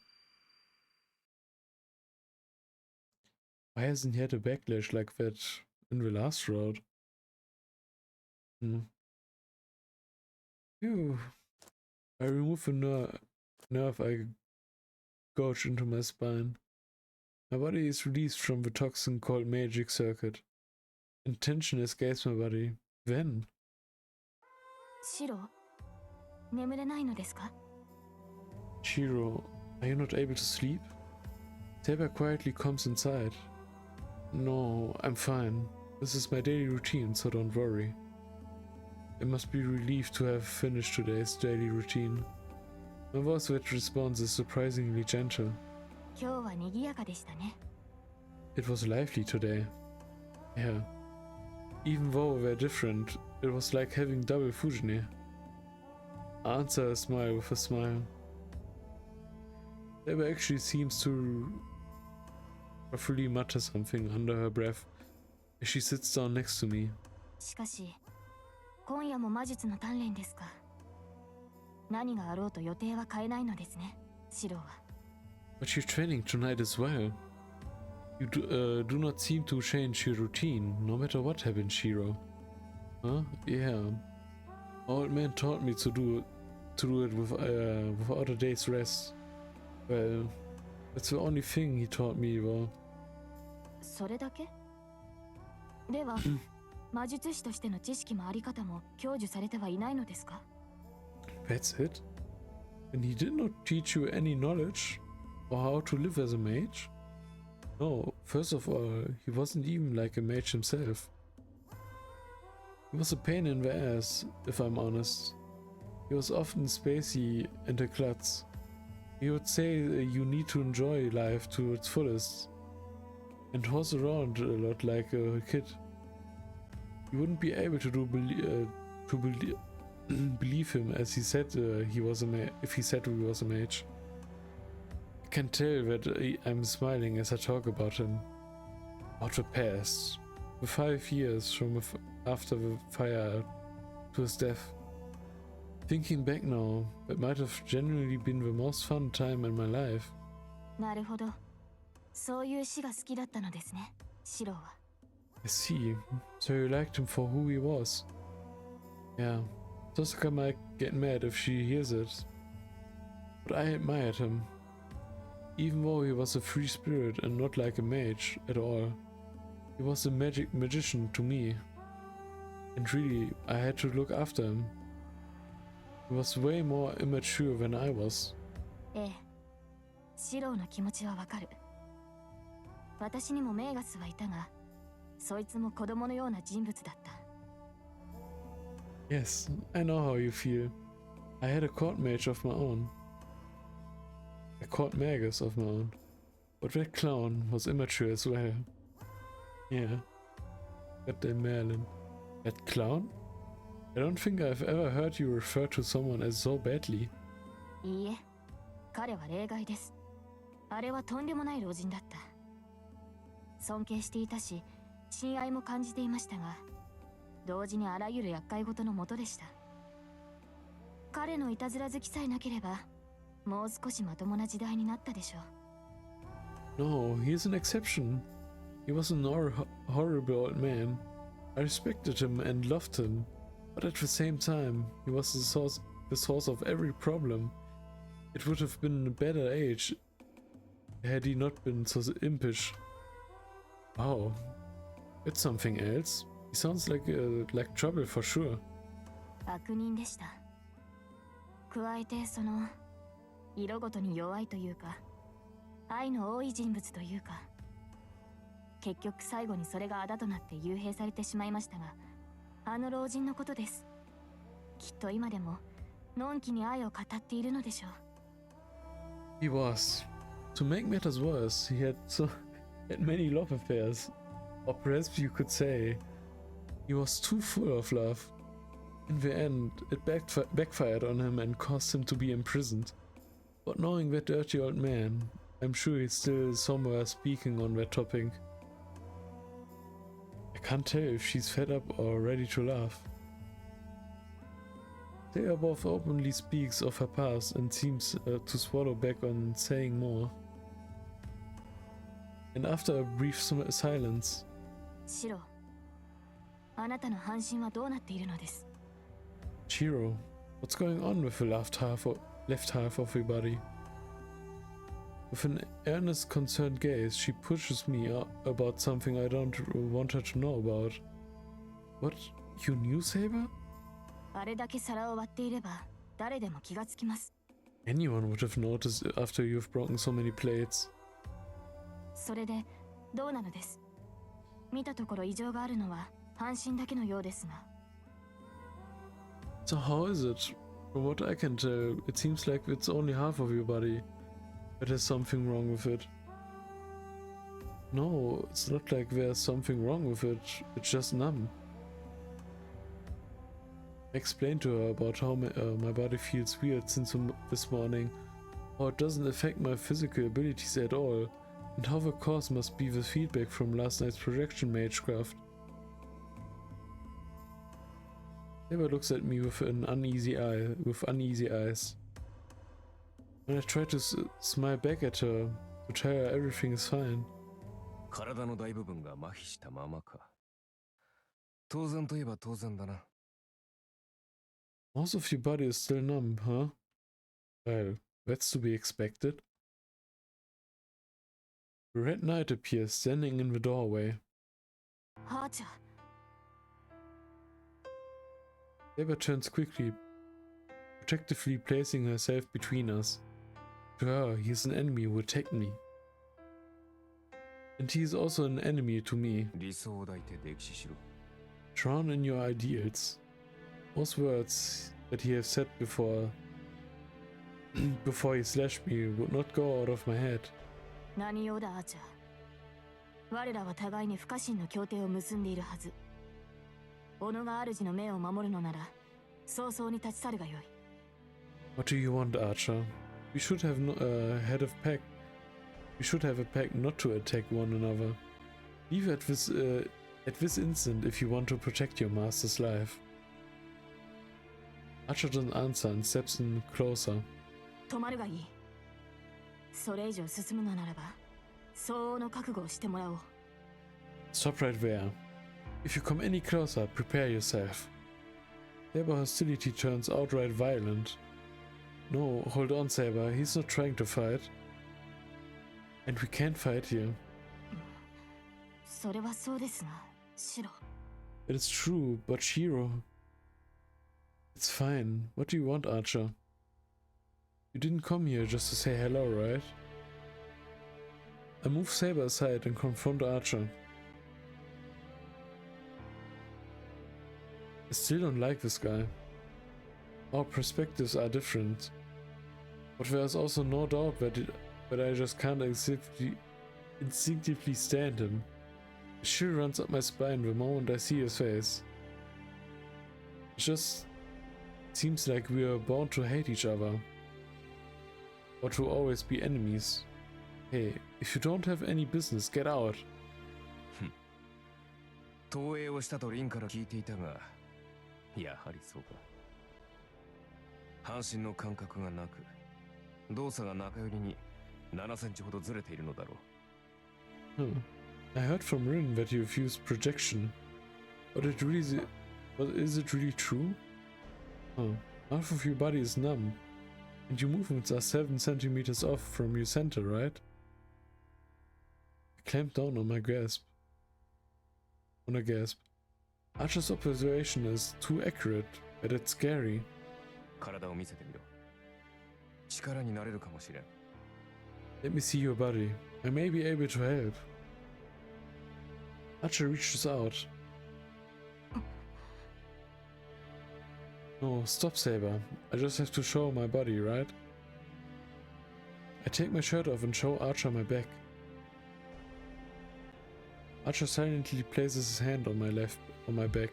Why hasn't he had a backlash like that in the last round? Phew. I remove the nerve I gouged into my spine. My body is released from the toxin called magic circuit, and tension escapes my body. Then, シロ、眠れないのですか? Shiro, are you not able to sleep? Saber quietly comes inside. No, I'm fine. This is my daily routine, so don't worry. I must be relieved to have finished today's daily routine. My voice that responds is surprisingly gentle. 今日は賑やかでしたね。It was lively today. Yeah. Even though we're different, it was like having double Fujine. answer a smile with a smile. Deborah actually seems to roughly mutter something under her breath as she sits down next to me. しかし、今夜も魔術の鍛錬ですか。何があろうと予定は変えないのですね、シロは。But you're training tonight as well. You do not seem to change your routine, no matter what happens, Shiro. Huh? Yeah. Old man taught me to do it without a day's rest. Well, that's the only thing he taught me about. それだけ？では、魔術師としての知識もあり方も享受されてはいないのですか？ That's it? And he did not teach you any knowledge or how to live as a mage? No, first of all, he wasn't even like a mage himself. He was a pain in the ass, if I'm honest. He was often spacey and a klutz. He would say you need to enjoy life to its fullest, and horse around a lot like a kid. You wouldn't be able to believe him as he said he was if he said he was a mage. I can tell that I'm smiling as I talk about him, about the past, the 5 years from after the fire to his death. Thinking back now, it might have genuinely been the most fun time in my life. なるほど。そういう詩が好きだったのですね、シロは。I see. So you liked him for who he was. Yeah. Sosaka might get mad if she hears it. But I admired him. Even though he was a free spirit and not like a mage at all. He was a magician to me. And really, I had to look after him. He was way more immature than I was. ええ。シロの気持ちはわかる。私にもメーガスはいたが、そいつも子供のような人物だった。Yes, I know how you feel. I had a court mage of my own. A court magus of my own. But that clown was immature as well. Yeah. Goddamn Merlin. That clown? I don't think I've ever heard you refer to someone as so badly. いいえ、彼は例外です。あれはとんでもない老人だった。尊敬していたし、親愛も感じていましたが、同時にあらゆる厄介事のもとでした。彼のいたずら好きさえなければ、もう少しまともな時代になったでしょう。No, he is an exception. He was an horrible old man. I respected him and loved him, but at the same time, he was the source of every problem. It would have been a better age had he not been so impish. Wow, it's something else. He sounds like trouble for sure. 悪人でした。加えてその色ごとに弱いというか、愛の多い人物というか、結局最後にそれが仇となって幽閉されてしまいましたが、あの老人のことです。きっと今でものんきに愛を語っているのでしょう。He was. To make matters worse, he had many love affairs. Or perhaps you could say, he was too full of love. In the end, it backfired on him and caused him to be imprisoned. But knowing that dirty old man, I'm sure he's still somewhere speaking on that topic. I can't tell if she's fed up or ready to laugh. They both openly speaks of her past and seems to swallow back on saying more. And after a brief silence, シロ、あなたの半身はどうなっているのです？ Chiro, what's going on with the left half of your body? With an earnest, concerned gaze, she pushes me about something I don't want her to know about. What? You knew, Saber? あれだけ皿を割っていれば誰でも気がつきます。 Anyone would have noticed after you've broken so many plates. それでどうなのです？見たところ異常があるのは半身だけのようですが。 So how is it? From what I can tell, it seems like it's only half of your body that has something wrong with it. No, it's not like there's something wrong with it. It's just numb. I explained to her about how my body feels weird since this morning, how it doesn't affect my physical abilities at all, and how the cause must be the feedback from last night's projection magecraft. Saber looks at me with uneasy eyes. When I try to smile back at her, to tell her everything is fine. 体の大部分が麻痺したままか。当然といえば当然だな。Most of your body is still numb, huh? Well, that's to be expected. A red knight appears, standing in the doorway. アーチャー。 Saber turns quickly, protectively placing herself between us. To her, he is an enemy who attacked me. And he is also an enemy to me. 理想を抱いて溺死しろ。 Drown in your ideals. Those words that he has said before he slashed me would not go out of my head. 何用だアーチャー。我らは互いに不可侵の協定を結んでいるはず。己が主の命を守るのなら早々に立ち去るがよい。 What do you want, Archer? We should have had a pact. We should have a pact not to attack one another. Leave at this instant if you want to protect your master's life. Archer doesn't answer and steps in closer. 止まるがいい。それ以上進むのならば相応の覚悟をしてもらおう。 Stop right there. If you come any closer, prepare yourself. Saber hostility turns outright violent. No, hold on, Saber. He's not trying to fight. And we can't fight here. それはそうですが、シロ。 It's true, but Shiro... It's fine. What do you want, Archer? You didn't come here just to say hello, right? I move Saber aside and confront Archer. I still don't like this guy. Our perspectives are different. But there's also no doubt that I just can't instinctively stand him. A chill runs up my spine the moment I see his face. It just seems like we are bound to hate each other. Or to always be enemies. Hey, if you don't have any business, get out. 投影をしたとリンから聞いていたが、やはりそうか。半身の感覚がなく、動作が中寄りに7センチほどずれているのだろう。I heard from Rin that you've used projection. But is it really true? Half of your body is numb. And your movements are 7 centimeters off from your center, right? I clamped down on a gasp. Archer's observation is too accurate, but it's scary. 体を見せてみろ。力になれるかもしれん。 Let me see your body. I may be able to help. Archer reaches out. No, stop, Saber. I just have to show my body, right? I take my shirt off and show Archer my back. Archer silently places his hand on my back.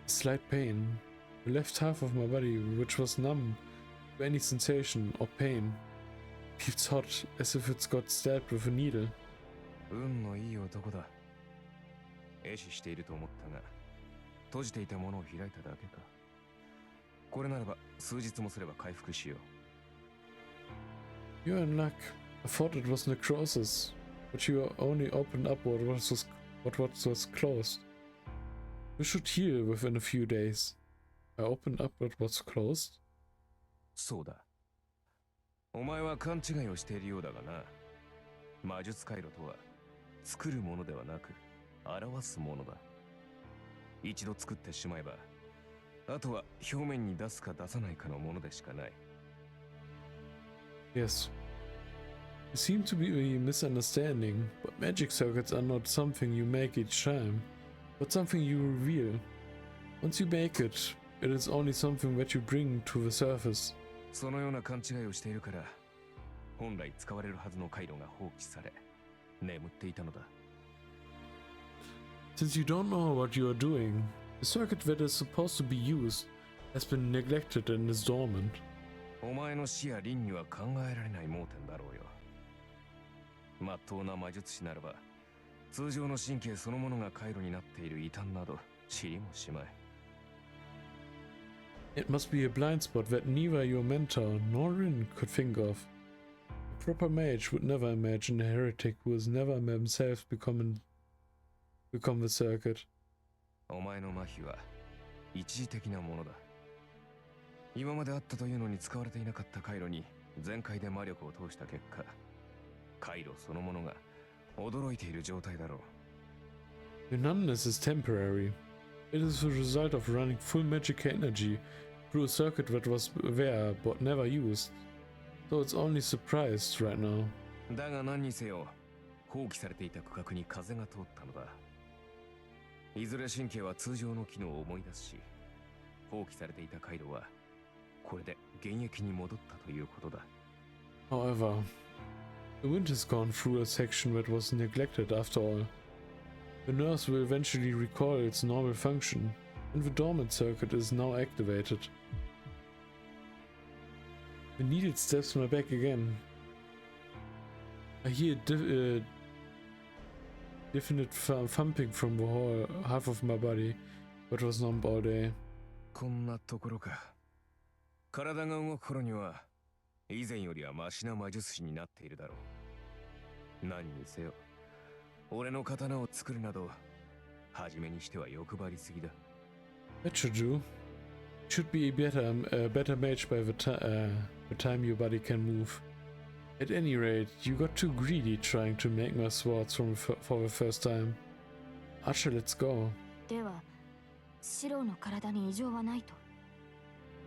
A slight pain. The left half of my body, which was numb to any sensation or pain, feels hot, as if it's got stabbed with a needle. 運のいい男だ。壊死していると思ったが、閉じていたものを開いただけか。これならば数日もすれば回復しよう。 You're in luck. I thought it was necrosis, but you only opened up what was closed. You should heal within a few days. I opened up what was closed? そうだ。お前は勘違いをしているようだがな。魔術回路とは作るものではなく表すものだ。一度作ってしまえば、あとは表面に出すか出さないかのものでしかない。Yes. You seem to be misunderstanding, but magic circuits are not something you make each time, but something you reveal. Once you make it, it is only something that you bring to the surface. そのような勘違いをしているから、本来使われるはずの回路が放棄され、眠っていたのだ。Since you don't know what you are doing, The circuit that is supposed to be used has been neglected and is dormant. お前の死や輪には考えられない盲点だろうよ。まっとうな魔術師ならば、通常の神経そのものが回路になっている異端など知りもしまい。It must be a blind spot that neither your mentor nor Rin could think of. A proper mage would never imagine a heretic who has never himself become the circuit. お前の麻痺は一時的なものだ。今まであったというのに使われていなかった回路に全開で魔力を通した結果、回路そのものが驚いている状態だろう。Your numbness is temporary. It is the result of running full magic energy through a circuit that was there but never used. So it's only surprised right now. だが何にせよ、放棄されていた区画に風が通ったのだ。いずれ神経は通常の機能を思い出すし、放棄されていた回路はこれで現役に戻ったということだ。However, the wind has gone through a section that was neglected after all. The nerves will eventually recall its normal function, and the dormant circuit is now activated. The needle stabs my back again. I hear definite thumping from the whole half of my body, but was numb all day. こんなところか。体が動く頃には以前よりはマシな魔術師になっているだろう。何にせよ、俺の刀を作るなど初めにしては欲張りすぎだ。That should do. Should be a better mage by the time your body can move. At any rate, you got too greedy trying to make my swords for the first time. Archer, let's go. ではシロの体に異常はないと。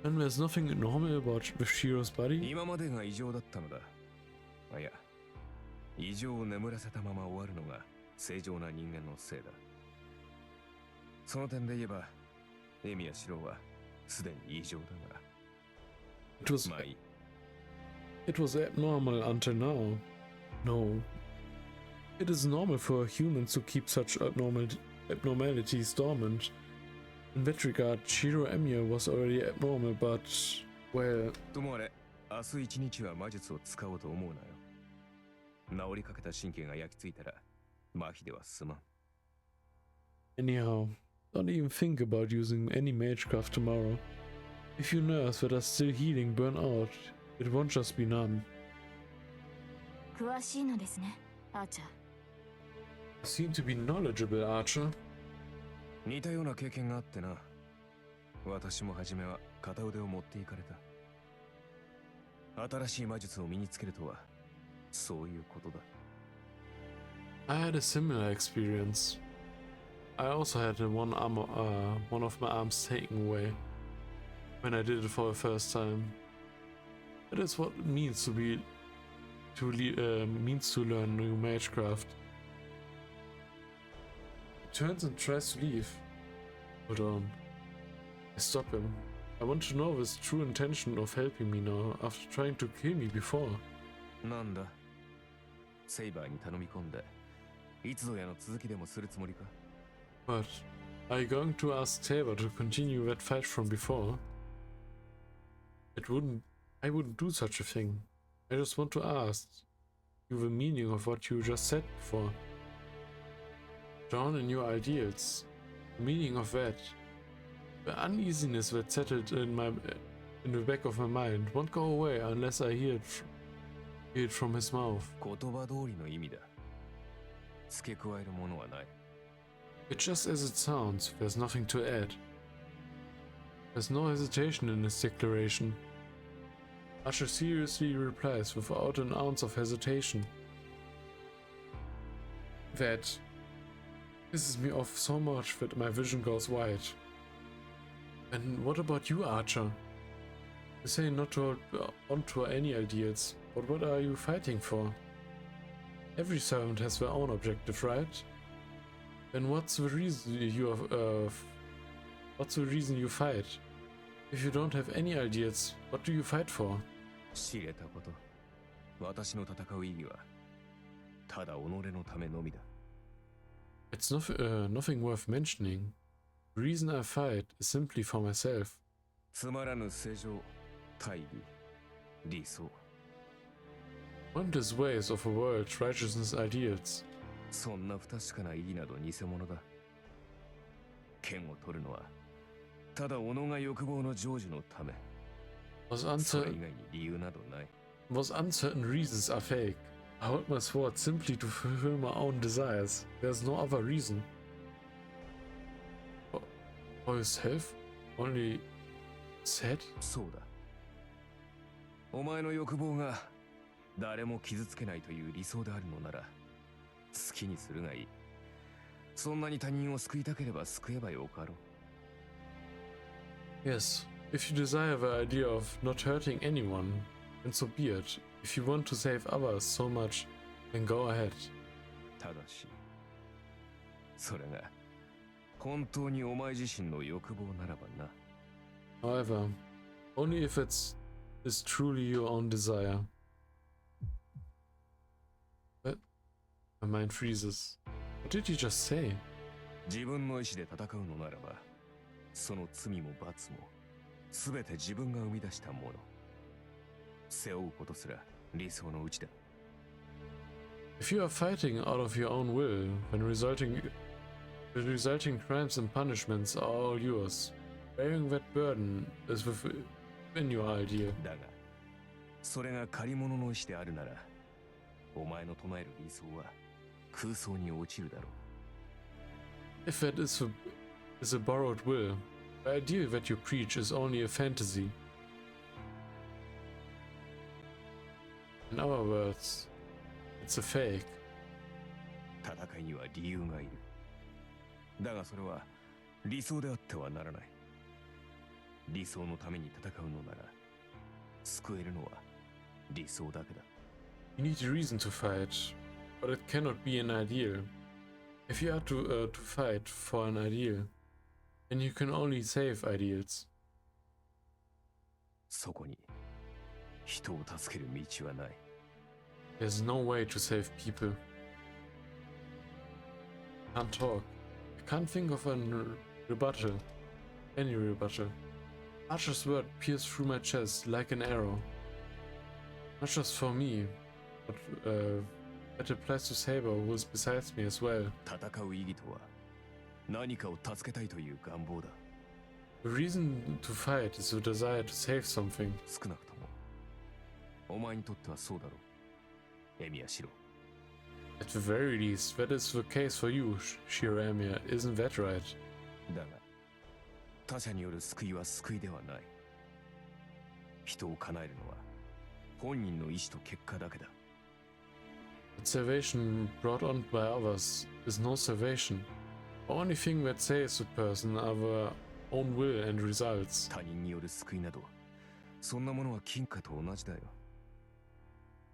And there's nothing normal about with Shiro's body? 今までが異常だったのだ。いや、異常を眠らせたまま終わるのが正常な人間のせいだ。その点で言えば、エミやシロはすでに異常だが。まあいい。It was abnormal until now. No. It is normal for humans to keep such abnormalities dormant. In that regard, Shiro Emiya was already abnormal, but, well... ともあれ、明日一日は魔術を使おうと思うなよ。治りかけた神経が焼き付いたら、麻痺では済まん。Anyhow, don't even think about using any magecraft tomorrow. If your nerves that are still healing burn out, it won't just be numb. 詳しいのですね、アーチャー。You seem to be knowledgeable, Archer. 似たような経験があってな。私も初めは片腕を持っていかれた。新しい魔術を身につけるとは、そういうことだ。I had a similar experience. I also had one of my arms taken away when I did it for the first time. That is what it means to learn new magecraft. He turns and tries to leave. Hold on. I stop him. I want to know his true intention of helping me now after trying to kill me before. なんだ、セイバーに頼み込んで、いつぞやの続きでもするつもりか。But are you going to ask Saber to continue that fight from before? I wouldn't do such a thing. I just want to ask you the meaning of what you just said before. Drawn in your ideals. The meaning of that. The uneasiness that settled in the back of my mind won't go away unless I hear it from his mouth. 言葉通りの意味だ。付け加えるものはない。It's just as it sounds, there's nothing to add. There's no hesitation in his declaration. Archer seriously replies without an ounce of hesitation. That pisses me off so much that my vision goes wide. And what about you, Archer? You say not to hold on to any ideals, but what are you fighting for? Every servant has their own objective, right? Then what's the reason you fight? If you don't have any ideas, what do you fight for? 知れたこと。私の戦う意義は、ただ己のためのみだ。It's nothing worth mentioning. The reason I fight is simply for myself. つまらぬ正常、大義、理想。Pointless ways of a world, righteousness, ideals. そんな不確かな意義など偽物だ。剣を取るのは、ただ己が欲望の成就のため。Was それ以 uncertain, 外に理由などない。was uncertain reasons are fake. I hold my sword simply to fulfill my own desires. There's no other reason. For yourself? Only said? そうだ。お前の欲望が誰も傷つけないという理想であるのなら、好きにするがいい。そんなに他人を救いたければ救えばよかろう。 Yes, if you desire the idea of not hurting anyone, then so be it. If you want to save others so much, then go ahead. ただし、それが本当にお前自身の欲望ならばな。However, only if is truly your own desire. What? My mind freezes. What did you just say? 自分の意志で戦うのならば、その罪も罰も全て自分が生み出したもの。背負うことすら理想のうちだ。If you are fighting out of your own will, then the resulting crimes and punishments are all yours. Bearing that burden is within your ideal. だが、それが借り物の意志であるなら、お前の唱える理想は空想に落ちるだろう。 If that is a borrowed will, the ideal that you preach is only a fantasy. In other words, it's a fake. 戦いには理由がいる。だがそれは理想であってはならない。理想のために戦うのなら、救えるのは理想だけだ。You need a reason to fight, but it cannot be an ideal. If you are to fight for an ideal, then you can only save ideals. そこに人を助ける道はない。There's no way to save people. I can't talk. I can't think of a rebuttal. Any rebuttal. Archer's word pierced through my chest like an arrow. Not just for me, but that applies to Saber, who is besides me as well. 戦う意義とは何かを助けたいという願望だ。The reason to fight is the desire to save something. 少なくともお前にとってはそうだろう。エミヤシロ。 At the very least, that is the case for you, Shiramia, isn't that right? だが他者による救いは救いではない。人を叶えるのは本人の意志と結果だけだ。 But salvation brought on by others is no salvation. The only thing that saves a person are their own will and results. 他人による救いなどそんなものは金貨と同じだよ。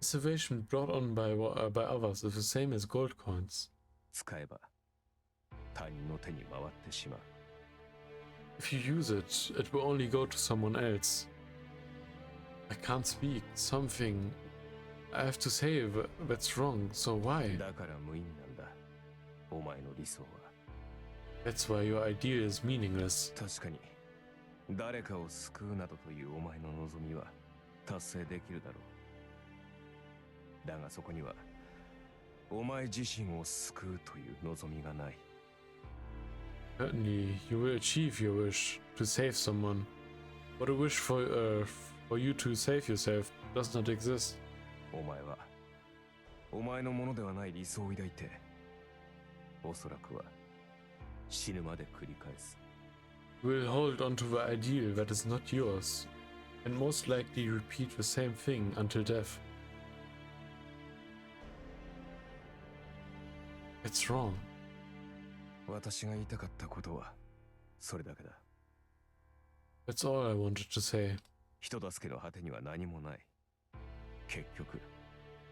Salvation brought on by others is the same as gold coins. 使えば他人の手に回ってしまう。 If you use it, it will only go to someone else. I can't speak. Something I have to say that's wrong, so why? だから無意味なんだ。お前の理想は。 That's why your ideal is meaningless. 確かに誰かを救うなどというお前の望みは達成できるだろう。だがそこにはお前自身を救うという望みがない。 Certainly, you will achieve your wish to save someone, but a wish for you to save yourself does not exist. お前はお前のものではない理想を抱いて、おそらくは死ぬまで繰り返す。 You will hold on to the ideal that is not yours, and most likely repeat the same thing until death. It's wrong. 私が言いたかったことはそれだけだ。 That's all I wanted to say. 人助けの果てには何もない。結局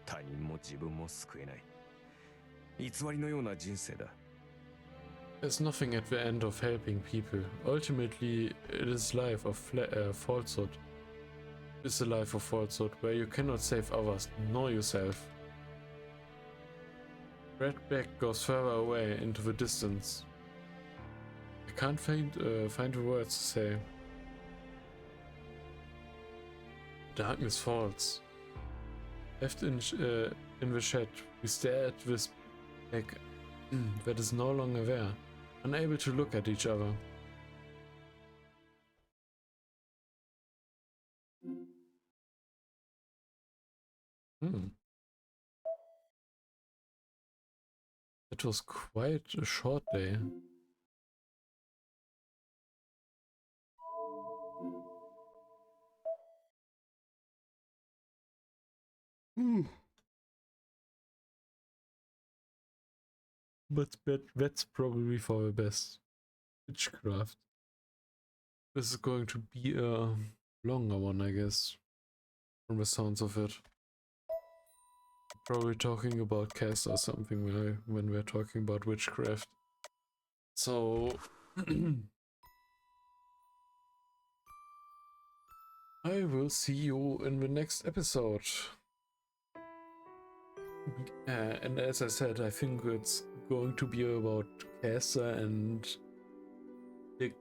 他人も自分も救えない偽りのような人生だ。 There's nothing at the end of helping people. Ultimately, it is life of falsehood. It's a life of falsehood where you cannot save others nor yourself. Red Back goes further away into the distance. I can't find the words to say. Darkness falls. Left in the shed, we stare at this egg that is no longer there, unable to look at each other. It was quite a short day. But that's probably for the best. Witchcraft. This is going to be a longer one, I guess, from the sounds of it. Probably talking about cast or something when we're talking about witchcraft. So I will see you in the next episode. And as I said, I think it's going to be about Caster and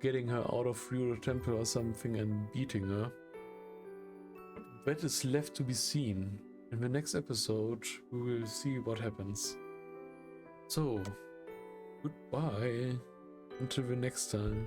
getting her out of Rio Temple or something and beating her. That is left to be seen. In the next episode, we will see what happens. So, goodbye. Until the next time.